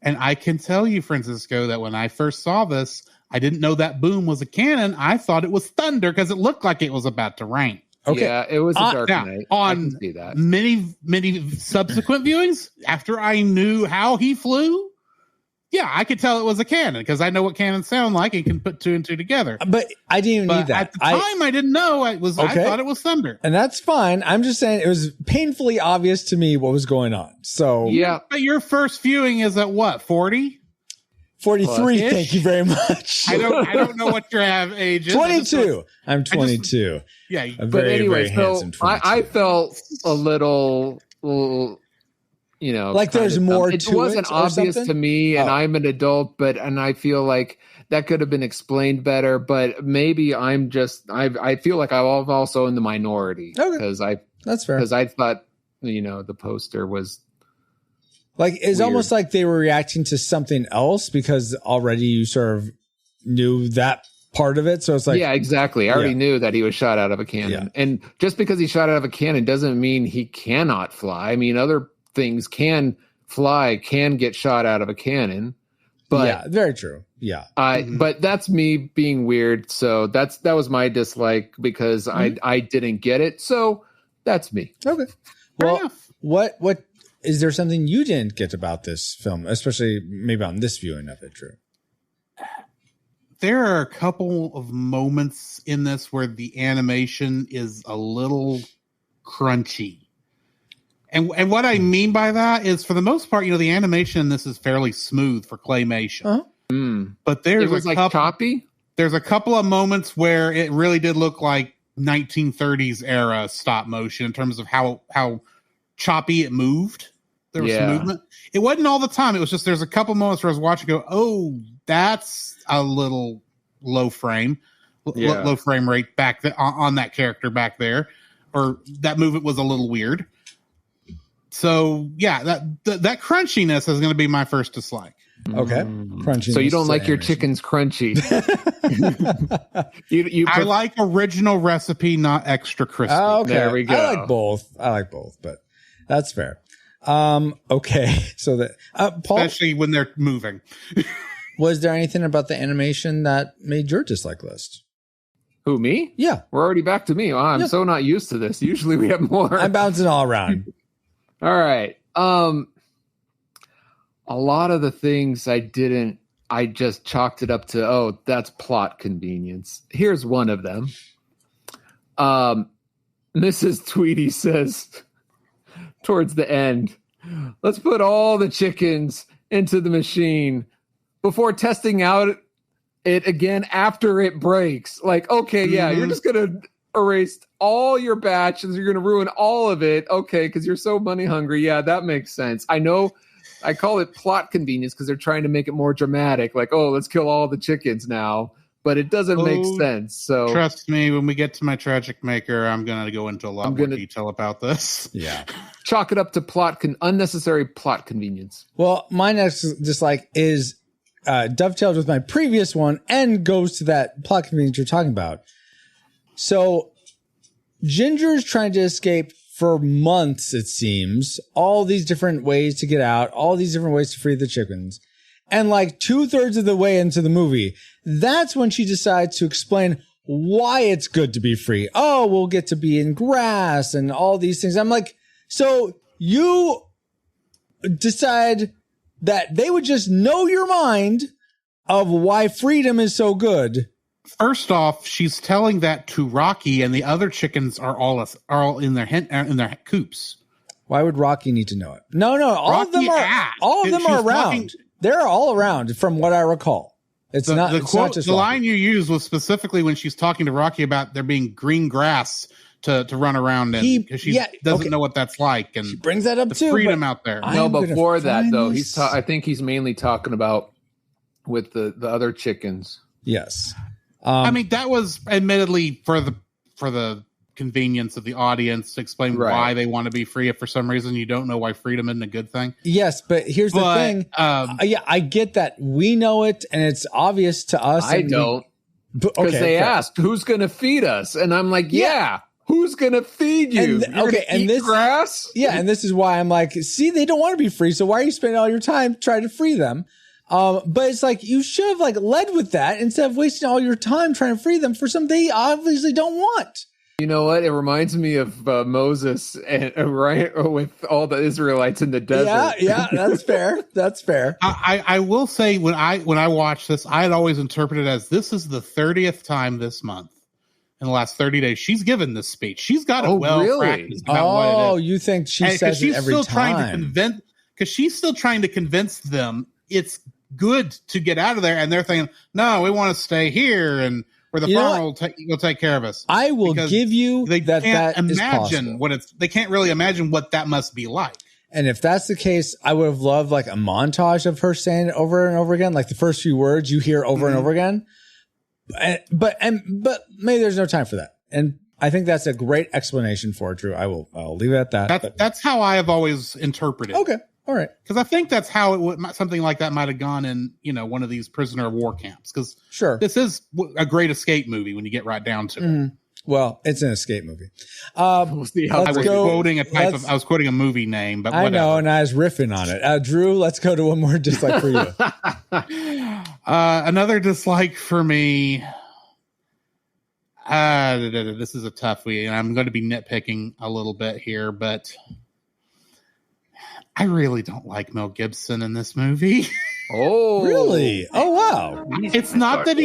And I can tell you, Francisco, that when I first saw this, I didn't know that boom was a cannon. I thought it was thunder because it looked like it was about to rain. Okay. Yeah, it was a dark night. I can see that. Many subsequent viewings, after I knew how he flew, yeah, I could tell it was a cannon because I know what cannons sound like and can put two and two together. But I didn't even need that. At the time, I didn't know. I thought it was thunder. And that's fine. I'm just saying it was painfully obvious to me what was going on. So yeah. But your first viewing is at what, 40? 43, thank you very much. I don't know what your age is. 22. I'm 22. Yeah. But anyway, so I felt a little like there's more to it. It wasn't obvious to me, and I'm an adult, and I feel like that could have been explained better, but maybe I feel like I'm also in the minority because that's fair. Because I thought, the poster was like, it's weird. almost like they were reacting to something else because already you sort of knew that part of it. So it's like, yeah, exactly. I already knew that he was shot out of a cannon. Yeah. And just because he shot out of a cannon doesn't mean he cannot fly. I mean, other things can fly, can get shot out of a cannon, but yeah, very true. Yeah. But that's me being weird. So that was my dislike because I didn't get it. So that's me. Okay. Well, what is there something you didn't get about this film, especially maybe on this viewing of it, Drew? There are a couple of moments in this where the animation is a little crunchy. And what I mean by that is, for the most part, the animation in this is fairly smooth for claymation. Uh-huh. But there's choppy. there's a couple of moments where it really did look like 1930s era stop motion in terms of how choppy it moved. There was some movement. It wasn't all the time. It was just there's a couple moments where I was watching and go, oh, that's a little low frame rate back on that character back there, or that movement was a little weird. So yeah, that crunchiness is going to be my first dislike. Okay, crunchy. So you don't like your chickens crunchy? I like original recipe, not extra crispy. Oh, okay, there we go. I like both, but that's fair. Okay, so that Paul, especially when they're moving. Was there anything about the animation that made your dislike list? Who, me? Yeah, we're already back to me. Oh, I'm so not used to this. Usually we have more. I'm bouncing all around. All right. A lot of the things I just chalked it up to, oh, that's plot convenience. Here's one of them. Mrs. Tweedy says towards the end, let's put all the chickens into the machine before testing out it again after it breaks. Like, okay, yeah, you're just going to erase all your batches. You're going to ruin all of it. Okay, because you're so money hungry. Yeah, that makes sense. I know. I call it plot convenience because they're trying to make it more dramatic. Like, oh, let's kill all the chickens now. But it doesn't make sense. So trust me, when we get to my tragic maker, I'm going to go into a lot more detail about this. Yeah. Chalk it up to unnecessary plot convenience. Well, my next dislike is dovetailed with my previous one and goes to that plot convenience you're talking about. So Ginger's trying to escape for months, it seems, all these different ways to get out, all these different ways to free the chickens. And like 2/3 of the way into the movie, that's when she decides to explain why it's good to be free. Oh, we'll get to be in grass and all these things. I'm like, so you decide that they would just know your mind of why freedom is so good. First off, she's telling that to Rocky, and the other chickens are all in their coops. Why would Rocky need to know it? No, all of them are around. They're all around, from what I recall. It's not just the line you used was specifically when she's talking to Rocky about there being green grass to run around in, because she doesn't know what that's like, and she brings that up too. Freedom out there. No, before that though, I think he's mainly talking about with the other chickens. Yes. I mean, that was admittedly for the convenience of the audience to explain why they want to be free. If for some reason you don't know why freedom isn't a good thing. Yes, but here's the thing. I get that. We know it, and it's obvious to us. I don't. Because they asked, who's going to feed us? And I'm like, who's going to feed you? And this grass? Yeah, and this is why I'm like, see, they don't want to be free, so why are you spending all your time trying to free them? But it's like, you should have led with that instead of wasting all your time trying to free them for something they obviously don't want. You know what? It reminds me of Moses, with all the Israelites in the desert. Yeah, that's fair. That's fair. I will say when I watched this, I had always interpreted it as this is the 30th time this month in the last 30 days she's given this speech. She's got it practiced about what it is. You think she says it every time? Because she's still trying to convince them it's good to get out of there, and they're thinking, no, we want to stay here, and where the farmer will take care of us. I will give you they that can't imagine they can't really imagine what that must be like. And if that's the case, I would have loved a montage of her saying it over and over again, like the first few words you hear over and over again. But maybe there's no time for that. And I think that's a great explanation for it, Drew. I'll leave it at that. That's how I have always interpreted. Okay. All right. Because I think that's how something like that might have gone in, one of these prisoner of war camps. Because this is a great escape movie when you get right down to it. Well, it's an escape movie. I was quoting a movie name, but whatever. I know, and I was riffing on it. Drew, let's go to one more dislike for you. Another dislike for me. This is a toughie, and I'm going to be nitpicking a little bit here, but I really don't like Mel Gibson in this movie. Oh, really? Oh, wow. It's not that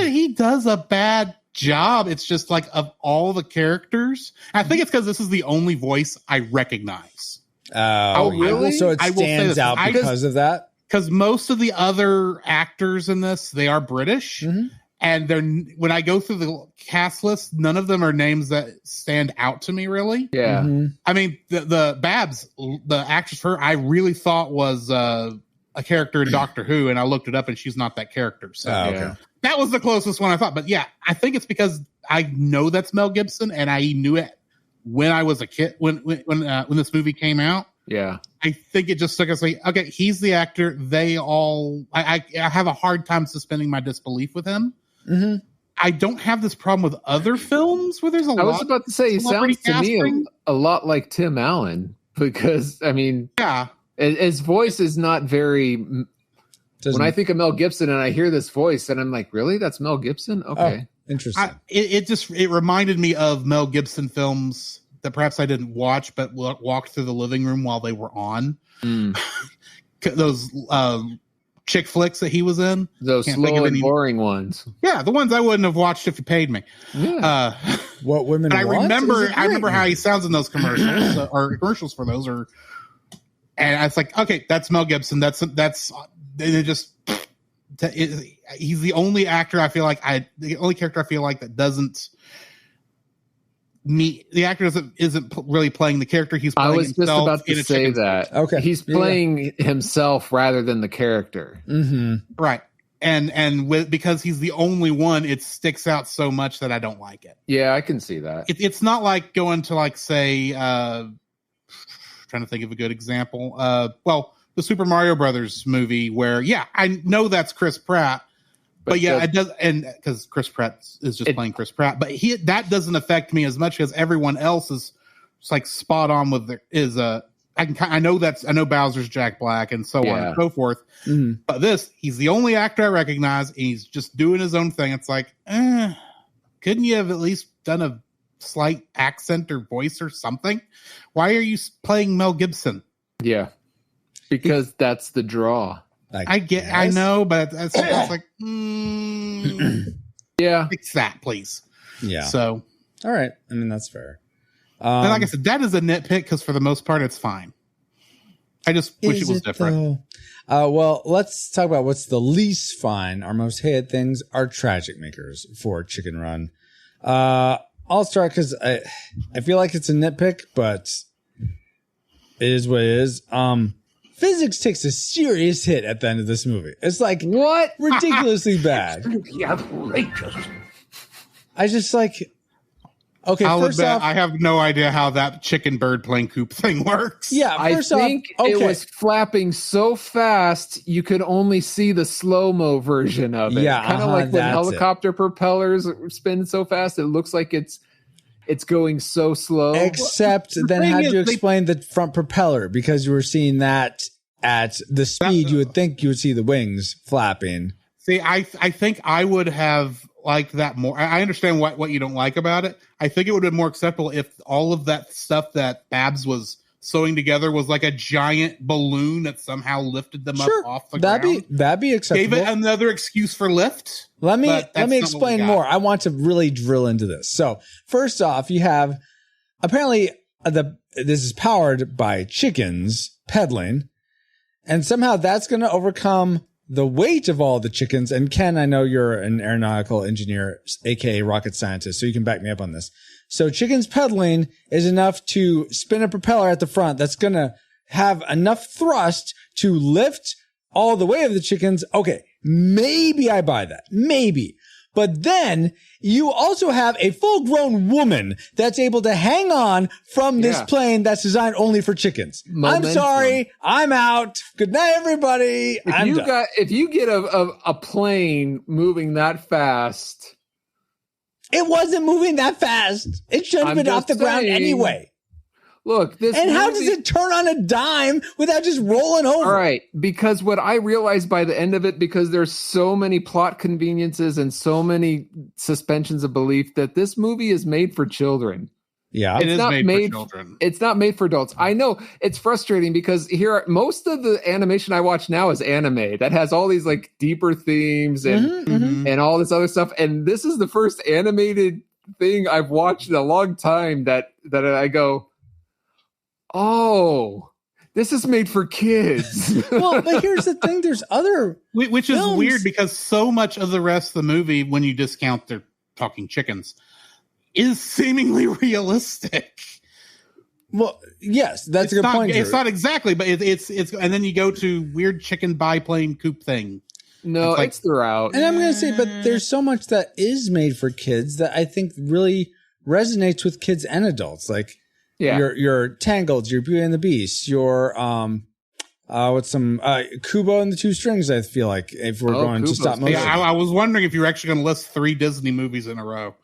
he does a bad job. It's just of all the characters, I think it's because this is the only voice I recognize. Oh, really? So it stands out because of that? because most of the other actors in this, they are British. Mm-hmm. And when I go through the cast list, none of them are names that stand out to me, really. Yeah. Mm-hmm. I mean, the Babs, the actress for her, I really thought was a character in Doctor Who, and I looked it up, and she's not that character. So that was the closest one I thought. But yeah, I think it's because I know that's Mel Gibson, and I knew it when I was a kid, when this movie came out. Yeah. I think it just took us like, okay, he's the actor. I have a hard time suspending my disbelief with him. Mm-hmm. I don't have this problem with other films where there's a lot. I was about to say, he sounds to me a lot like Tim Allen, because, I mean, yeah, his voice is not very. When I think of Mel Gibson and I hear this voice, and I'm like, really? That's Mel Gibson? Okay. Oh, interesting. It reminded me of Mel Gibson films that perhaps I didn't watch, but walked through the living room while they were on. Those chick flicks that he was in. Those slow and boring ones. Yeah, the ones I wouldn't have watched if you paid me. Yeah. What women want? I remember how he sounds in those commercials, or commercials for those, and I was like, okay, that's Mel Gibson. He's the only actor I feel like the only character I feel like that doesn't meet the actor isn't really playing the character. He's playing himself. I was just about to say that. Okay, he's playing himself rather than the character. Mm-hmm. Right, and because he's the only one, it sticks out so much that I don't like it. Yeah, I can see that. It's not like going to like say, trying to think of a good example. The Super Mario Brothers movie where, I know that's Chris Pratt. But it does, and because Chris Pratt is just playing Chris Pratt, but that doesn't affect me as much as everyone else is just like spot on with I know Bowser's Jack Black and so on and so forth. Mm-hmm. But he's the only actor I recognize, and he's just doing his own thing. It's like, couldn't you have at least done a slight accent or voice or something? Why are you playing Mel Gibson? Yeah, because that's the draw. I know, but it's like, yeah, fix that, please. Yeah. So, all right. I mean, that's fair. And like I said, that is a nitpick because for the most part, it's fine. I just wish it was different. Well, let's talk about what's the least fine. Our most hated things are tragic makers for Chicken Run. I'll start because I feel like it's a nitpick, but it is what it is. Physics takes a serious hit at the end of this movie. It's like what ridiculously bad. Outrageous. I just like. Okay, first off, I have no idea how that chicken bird plane coop thing works. Yeah, I think it was flapping so fast you could only see the slow-mo version of it. Yeah, kind of like when helicopter propellers spin so fast, it looks like it's going so slow. Except then how'd you explain the front propeller? Because you were seeing that at the speed you would think you would see the wings flapping. See, I think I would have liked that more. I understand what you don't like about it. I think it would have been more acceptable if all of that stuff that Babs was sewing together was like a giant balloon that somehow lifted them up off the ground. That'd be acceptable. Gave it another excuse for lift. Let me explain more. I want to really drill into this. So first off, you have apparently this is powered by chickens pedaling, and somehow that's going to overcome the weight of all the chickens. And Ken, I know you're an aeronautical engineer, aka rocket scientist, so you can back me up on this. So chickens pedaling is enough to spin a propeller at the front that's going to have enough thrust to lift all the weight of the chickens. Okay, maybe I buy that. Maybe. But then you also have a full-grown woman that's able to hang on from this plane that's designed only for chickens. Momentum. I'm sorry. I'm out. Good night, everybody. If you get a plane moving that fast. It wasn't moving that fast. It should have been off the ground anyway. Look, how does it turn on a dime without just rolling over? All right, because what I realized by the end of it, because there's so many plot conveniences and so many suspensions of belief, that this movie is made for children. Yeah, it is made for children. It's not made for adults. I know it's frustrating because most of the animation I watch now is anime that has all these like deeper themes and all this other stuff. And this is the first animated thing I've watched in a long time that I go, oh, This is made for kids. Well, but here's the thing. There's other which is films. weird because so much of the rest of the movie, when you discount they're talking chickens, is seemingly realistic. Well, yes, that's a good point. It's not exactly, but it's and then you go to weird chicken biplane coop thing. No, it's throughout. And I'm going to say, but there's so much that is made for kids that I think really resonates with kids and adults. Like your Tangled, your Beauty and the Beast, your what's some Kubo and the Two Strings. I feel like if we're going to stop motion. Yeah, I was wondering if you were actually going to list 3 Disney movies in a row.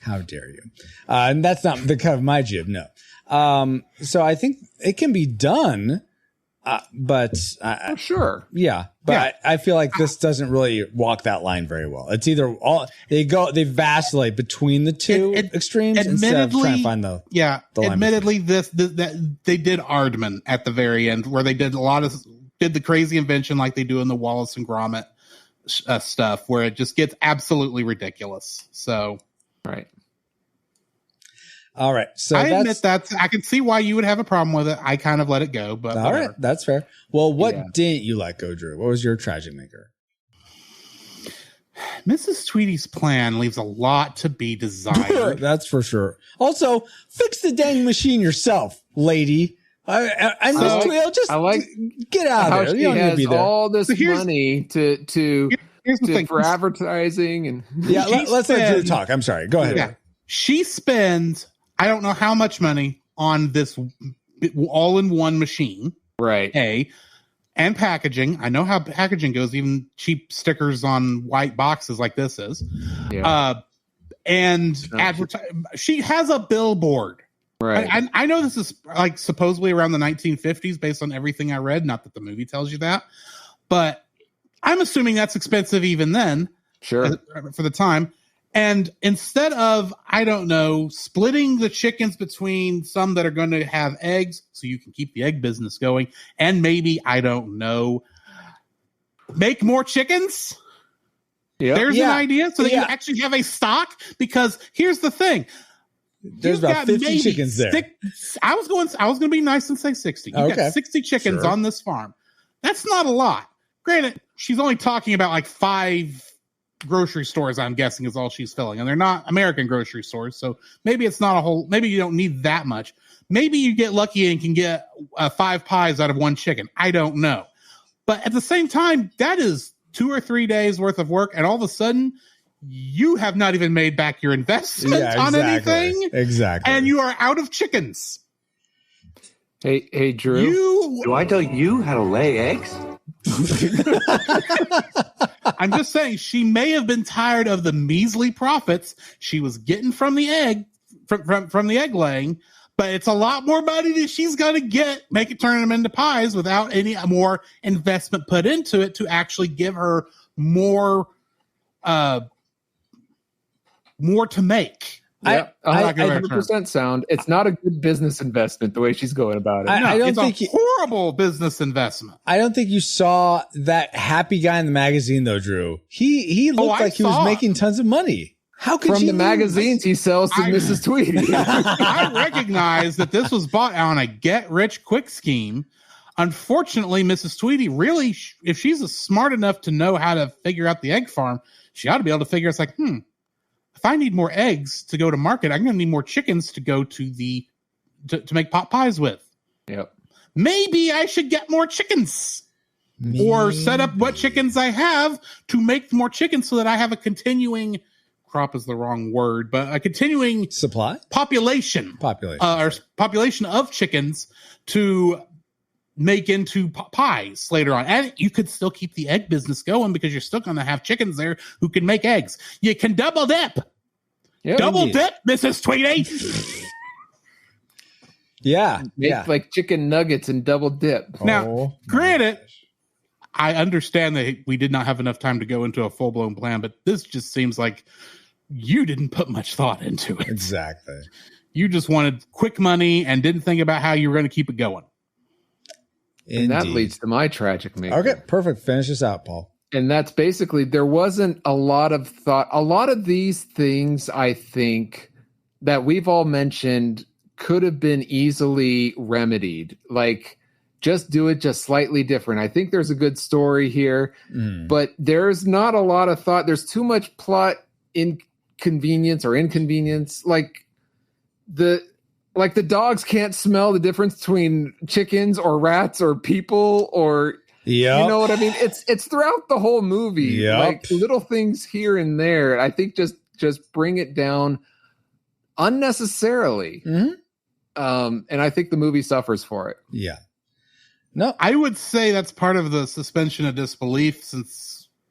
How dare you? And that's not the cut of my jib, no. So I think it can be done, but sure. Yeah. But I feel like this doesn't really walk that line very well. It's either they vacillate between the two extremes instead of trying to find the line admittedly, they did Aardman at the very end, where they did the crazy invention like they do in the Wallace and Gromit stuff, where it just gets absolutely ridiculous. So, right. All right. So I admit I can see why you would have a problem with it. I kind of let it go, but all right, that's fair. Well, what didn't you let go, Drew? What was your tragic maker? Mrs. Tweedy's plan leaves a lot to be desired. That's for sure. Also, fix the dang machine yourself, lady. I Miss Tweedy, just get out of there. You don't need to be there. All this money for advertising and let's let Drew talk. I'm sorry. Go ahead. Yeah. She spends, I don't know how much money on this all-in-one machine. Right. And packaging. I know how packaging goes, even cheap stickers on white boxes like this is. Yeah. And she has a billboard. Right. I know this is like supposedly around the 1950s based on everything I read. Not that the movie tells you that. But I'm assuming that's expensive even then. Sure. For the time. And instead of, I don't know, splitting the chickens between some that are going to have eggs so you can keep the egg business going, and maybe, I don't know, make more chickens? Yep. There's an idea so that you actually have a stock. Because here's the thing. There's about 50 chickens there. I was going to be nice and say 60. You've got 60 chickens on this farm. That's not a lot. Granted, she's only talking about like 5 grocery stores, I'm guessing, is all she's filling, and they're not American grocery stores, so maybe it's not a whole, maybe you don't need that much. Maybe you get lucky and can get 5 pies out of 1 chicken. I don't know, but at the same time, that is 2 or 3 days worth of work, and all of a sudden you have not even made back your investment on anything, and you are out of chickens. Hey Drew, do I tell you how to lay eggs? I'm just saying, she may have been tired of the measly profits she was getting from the egg, from the egg laying, but it's a lot more money that she's going to turn them into pies without any more investment put into it to actually give her more to make. Yeah, 100% sound. It's not a good business investment the way she's going about it. I don't think it's a horrible business investment. I don't think you saw that happy guy in the magazine though, Drew. He looked like he was making tons of money. How could from the magazines he sells to Mrs. Tweedy? I recognize that this was bought on a get-rich-quick scheme. Unfortunately, Mrs. Tweedy really, if she's smart enough to know how to figure out the egg farm, she ought to be able to figure it's like, if I need more eggs to go to market, I'm going to need more chickens to go to to make pot pies with. Yep. Maybe I should get more chickens or set up what chickens I have to make more chickens so that I have a continuing crop is the wrong word, but a continuing supply population of chickens to make into pies later on. And you could still keep the egg business going because you're still going to have chickens there who can make eggs. You can double dip. Yep, double dip, Mrs. Tweedy. Make like chicken nuggets and double dip. Now, granted, I understand that we did not have enough time to go into a full-blown plan, but this just seems like you didn't put much thought into it. Exactly. You just wanted quick money and didn't think about how you were going to keep it going. And that leads to my tragic maker. Okay, perfect. Finish this out, Paul. And that's basically, there wasn't a lot of thought. A lot of these things, I think, that we've all mentioned could have been easily remedied. Like, just do it just slightly different. I think there's a good story here, but there's not a lot of thought. There's too much plot inconvenience. Like the dogs can't smell the difference between chickens or rats or people, or you know what I mean? It's throughout the whole movie. Like little things here and there. I think just bring it down unnecessarily. And I think the movie suffers for it. Yeah. No, I would say that's part of the suspension of disbelief,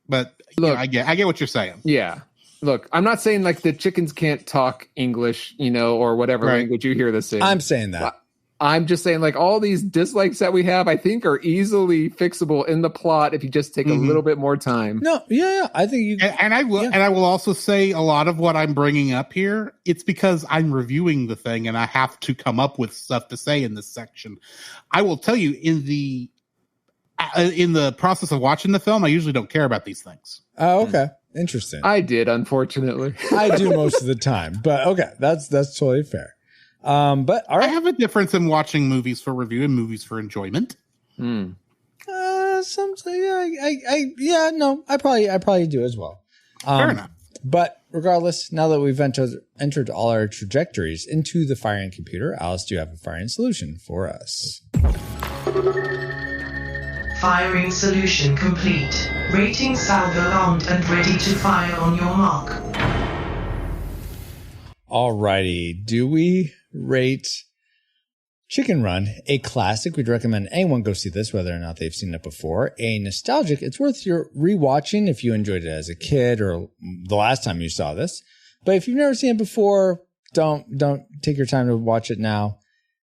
but look, I get what you're saying. Yeah. Look, I'm not saying like the chickens can't talk English, or whatever language you hear this in. I'm saying that. I'm just saying, like, all these dislikes that we have, I think, are easily fixable in the plot if you just take a little bit more time. No, yeah, I think you. And I will also say a lot of what I'm bringing up here. It's because I'm reviewing the thing, and I have to come up with stuff to say in this section. I will tell you in the process of watching the film, I usually don't care about these things. Oh, okay, interesting. I did, unfortunately. I do most of the time, but okay, that's totally fair. But all right. I have a difference in watching movies for review and movies for enjoyment. I probably do as well. Fair enough. But regardless, now that we've entered all our trajectories into the firing computer, Alice, do you have a firing solution for us? Firing solution complete. Rating salvo armed and ready to fire on your mark. Alrighty, do we rate Chicken Run a classic? We'd recommend anyone go see this, whether or not they've seen it before. A nostalgic, it's worth your rewatching if you enjoyed it as a kid or the last time you saw this. But if you've never seen it before, don't take your time to watch it now.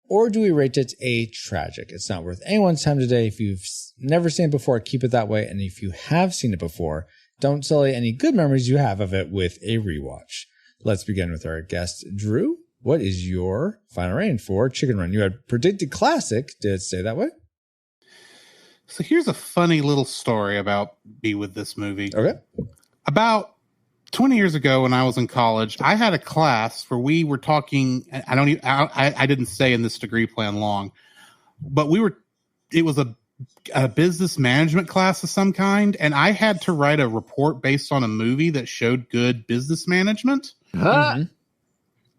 Or do we rate it a tragic? It's not worth anyone's time today. If you've never seen it before, keep it that way. And if you have seen it before, don't sully any good memories you have of it with a rewatch. Let's begin with our guest, Drew. What is your final rating for Chicken Run? You had predicted classic. Did it stay that way? So here's a funny little story about me with this movie. Okay. About 20 years ago when I was in college, I had a class where we were talking. I didn't stay in this degree plan long, but it was a business management class of some kind. And I had to write a report based on a movie that showed good business management. Huh?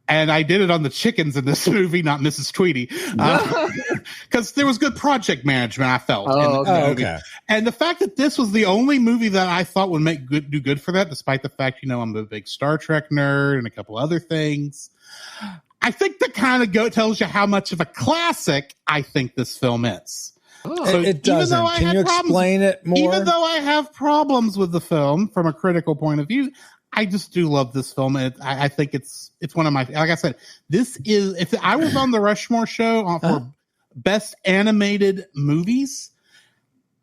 And I did it on the chickens in this movie, not Mrs. Tweety, because there was good project management, I felt. In the movie. Okay. And the fact that this was the only movie that I thought would do good for that, despite the fact, I'm a big Star Trek nerd and a couple other things, I think that kind of tells you how much of a classic I think this film is. So it doesn't. Can you explain it more? Even though I have problems with the film from a critical point of view, I just do love this film. I think it's one of my, like I said, this is, if I was on the Rushmore show for best animated movies,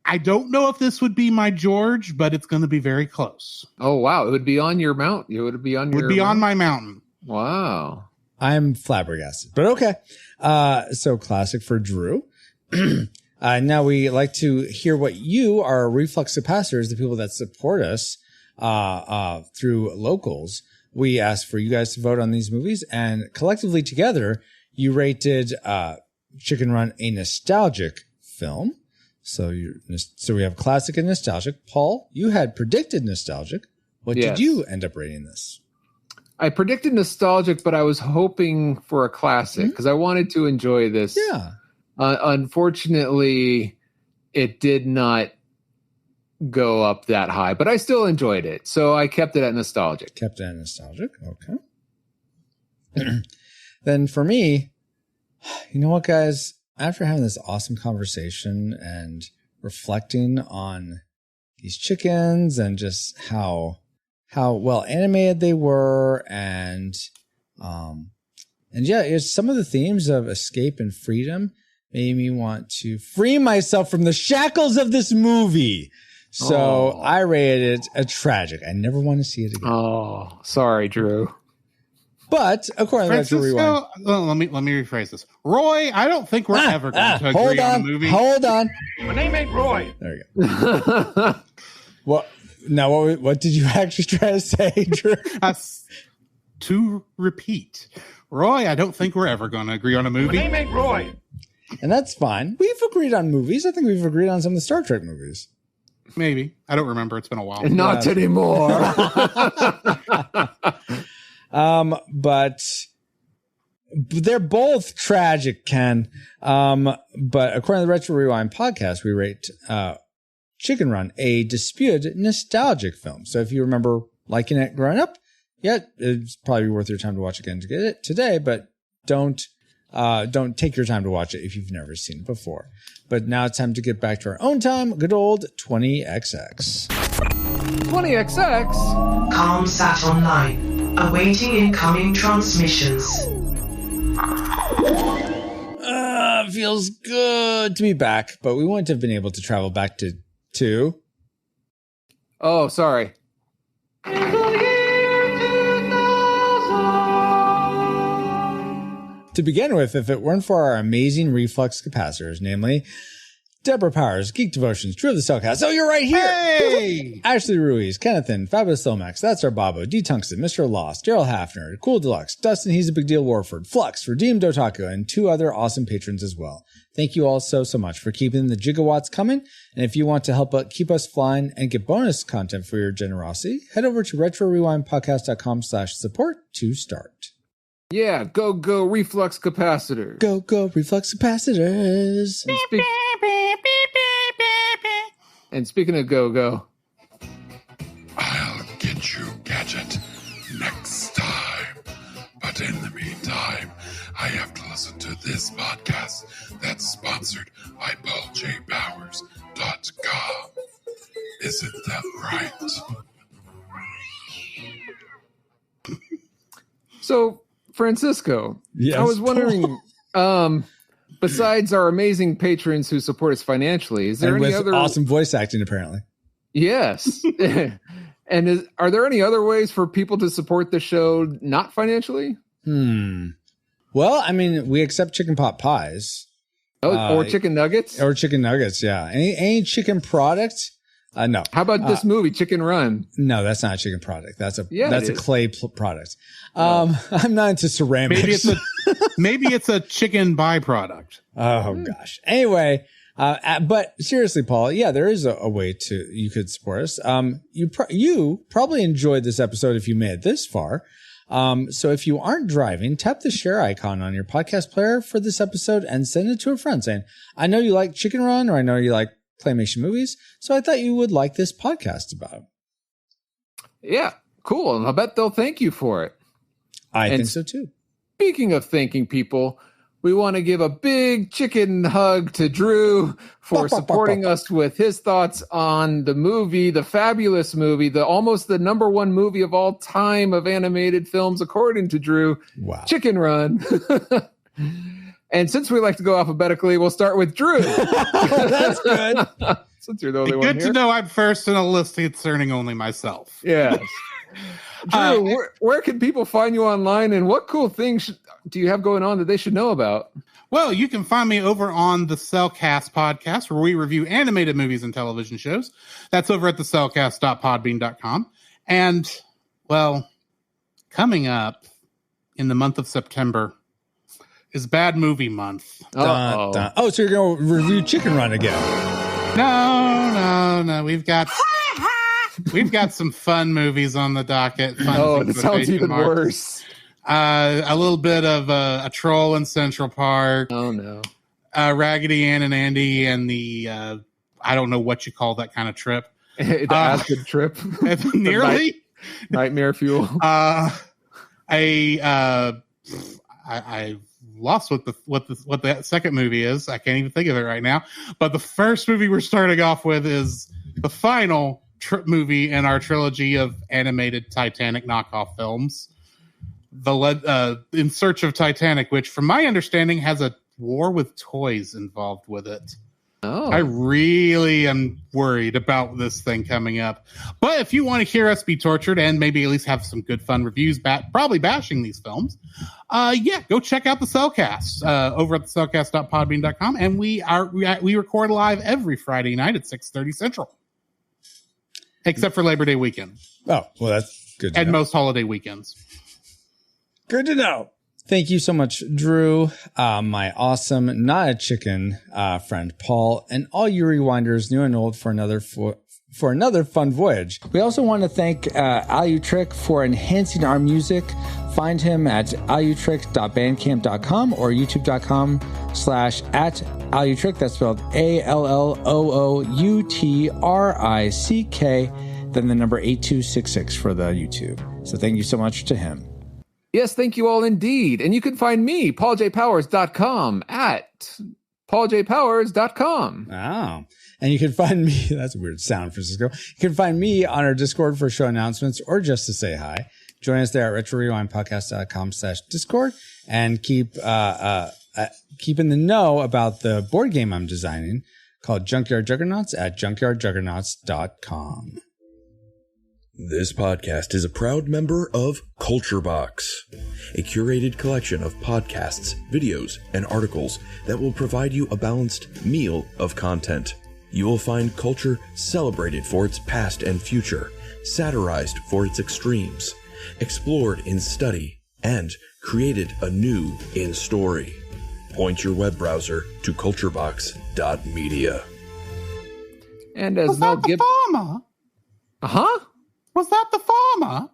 I don't know if this would be my George, but it's going to be very close. Oh, wow. It would be on your mountain. It would be on on my mountain. Wow. I'm flabbergasted, but okay. So classic for Drew. Now we like to hear what you, our reflux capacitors, the people that support us, through locals, we asked for you guys to vote on these movies, and collectively together you rated Chicken Run a nostalgic film. So we have classic and nostalgic. Paul, you had predicted nostalgic. What did you end up rating this? I predicted nostalgic, but I was hoping for a classic because I wanted to enjoy this. Yeah. Unfortunately, it did not go up that high, but I still enjoyed it. So I kept it at nostalgic. Okay. Then for me, you know what, guys? After having this awesome conversation and reflecting on these chickens and just how well animated they were, and some of the themes of escape and freedom made me want to free myself from the shackles of this movie. So I rated it a tragic. I never want to see it again. Oh, sorry, Drew. But according to Retro Rewind, let me rephrase this. Roy, I don't think we're ever going to agree on the movie. Hold on. My name ain't Roy. There you go. What did you actually try to say, Drew? To repeat, Roy, I don't think we're ever going to agree on a movie. My name ain't Roy. And that's fine. We've agreed on movies. I think we've agreed on some of the Star Trek movies. Maybe. I don't remember. It's been a while. Not anymore. But they're both tragic, Ken. But according to the Retro Rewind podcast, we rate Chicken Run a disputed nostalgic film. So if you remember liking it growing up, yeah, it's probably worth your time to watch again to get it today, but don't take your time to watch it if you've never seen it before. But now it's time to get back to our own time. Good old 20XX. 20XX? Calm sat online, awaiting incoming transmissions. Feels good to be back, but we wouldn't have been able to travel back to 2. Oh, sorry. To begin with, if it weren't for our amazing reflux capacitors, namely Deborah Powers, Geek Devotions, Drew of the Cellcast. Oh, you're right here. Hey! Ashley Ruiz, Kennethan, Fabulous Lomax, That's Our Babo, D. Tungsten, Mr. Lost, Daryl Hafner, Cool Deluxe, Dustin, He's a Big Deal Warford, Flux, Redeemed Otaku, and 2 other awesome patrons as well. Thank you all so much for keeping the gigawatts coming. And if you want to help keep us flying and get bonus content for your generosity, head over to retrorewindpodcast.com/support to start. Yeah, go reflux capacitor. Go reflux capacitors. And speaking of go. I'll get you, Gadget, next time. But in the meantime, I have to listen to this podcast that's sponsored by PaulJPowers.com. Isn't that right? So, Francisco, yes, I was wondering, besides our amazing patrons who support us financially, is there any other awesome voice acting? Apparently, yes. And are there any other ways for people to support the show not financially? Well, I mean, we accept chicken pot pies, or chicken nuggets, Yeah, any chicken product. No. How about this movie, Chicken Run? No, that's not a chicken product. That's a clay product. Oh. I'm not into ceramics. Maybe it's a chicken byproduct. Oh gosh. Anyway, but seriously, Paul, yeah, there is a way you could support us. You probably enjoyed this episode if you made it this far. So if you aren't driving, tap the share icon on your podcast player for this episode and send it to a friend saying, I know you like Chicken Run, or I know you like Claymation movies, so I thought you would like this podcast about it. Yeah, cool. And I bet they'll thank you for it. I think so too. Speaking of thanking people, we want to give a big chicken hug to Drew for supporting us with his thoughts on the movie, the fabulous movie, almost the number 1 movie of all time of animated films, according to Drew. Wow. Chicken Run. And since we like to go alphabetically, we'll start with Drew. That's good. Since you're the only one Good here. to know I'm first in a list concerning only myself. Yes. Drew, where can people find you online, and what cool things do you have going on that they should know about? Well, you can find me over on the Cellcast podcast, where we review animated movies and television shows. That's over at thecellcast.podbean.com. And, well, coming up in the month of September is Bad Movie Month. Oh, so you're going to review Chicken Run again? No. We've got some fun movies on the docket. That sounds even worse. A little bit of a Troll in Central Park. Oh, no. Raggedy Ann and Andy and the, I don't know what you call that kind of trip. The acid trip. Nearly. Nightmare fuel. I lost what the second movie is. I can't even think of it right now. But the first movie we're starting off with is the final movie in our trilogy of animated Titanic knockoff films, In Search of Titanic, which, from my understanding, has a war with toys involved with it. Oh. I really am worried about this thing coming up. But if you want to hear us be tortured and maybe at least have some good fun reviews, probably bashing these films, go check out the Cellcast over at thecellcast.podbean.com. And we record live every Friday night at 6:30 Central, except for Labor Day weekend. Oh, well, that's good. And most holiday weekends. Good to know. Thank you so much, Drew, my awesome, not a chicken friend, Paul, and all you rewinders, new and old, for another fun voyage. We also want to thank Alutrick for enhancing our music. Find him at alutrick.bandcamp.com or youtube.com/@alutrick. That's spelled ALLOOUTRICK, then the number 8266 for the YouTube. So thank you so much to him. Yes, thank you all indeed. And you can find me, pauljpowers.com, at pauljpowers.com. Oh. And you can find me, that's a weird sound, Francisco. You can find me on our Discord for show announcements or just to say hi. Join us there at retrorewindpodcast.com/Discord and keep in the know about the board game I'm designing called Junkyard Juggernauts at junkyardjuggernauts.com. This podcast is a proud member of Culture Box, a curated collection of podcasts, videos, and articles that will provide you a balanced meal of content. You will find culture celebrated for its past and future, satirized for its extremes, explored in study, and created anew in story. Point your web browser to culturebox.media. And as Mel Gibson... Uh-huh? Was that the farmer?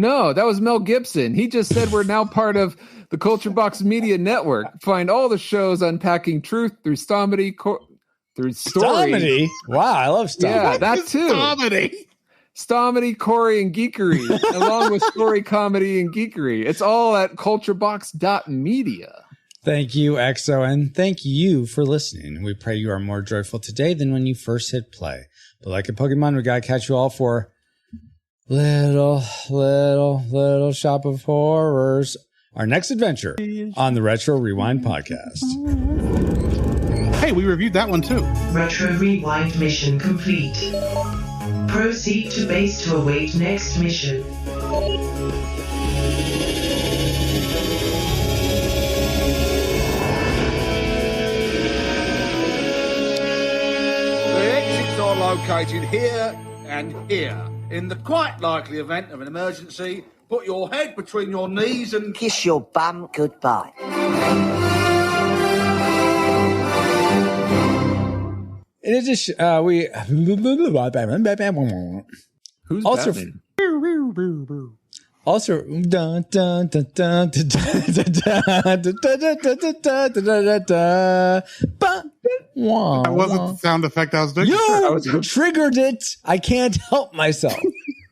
No, that was Mel Gibson. He just said we're now part of the Culture Box Media Network. Find all the shows unpacking truth through stomedy, through story. Stomedy? Wow, I love stomedy. Yeah, that too. Stomedy, Corey, and Geekery, along with story, comedy, and geekery. It's all at culturebox.media. Thank you, EXO, and thank you for listening. We pray you are more joyful today than when you first hit play. But like a Pokemon, we gotta catch you all for little shop of horrors. Our next adventure on the Retro Rewind podcast. Hey, we reviewed that one too. Retro Rewind mission complete. Proceed to base to await next mission. The exits are located here and here. In the quite likely event of an emergency, put your head between your knees and kiss your bum goodbye. In addition, we Who's also Batman? also dun, dun, dun, dun, dun, dun, That wasn't the sound effect I was doing. You triggered it. I can't help myself.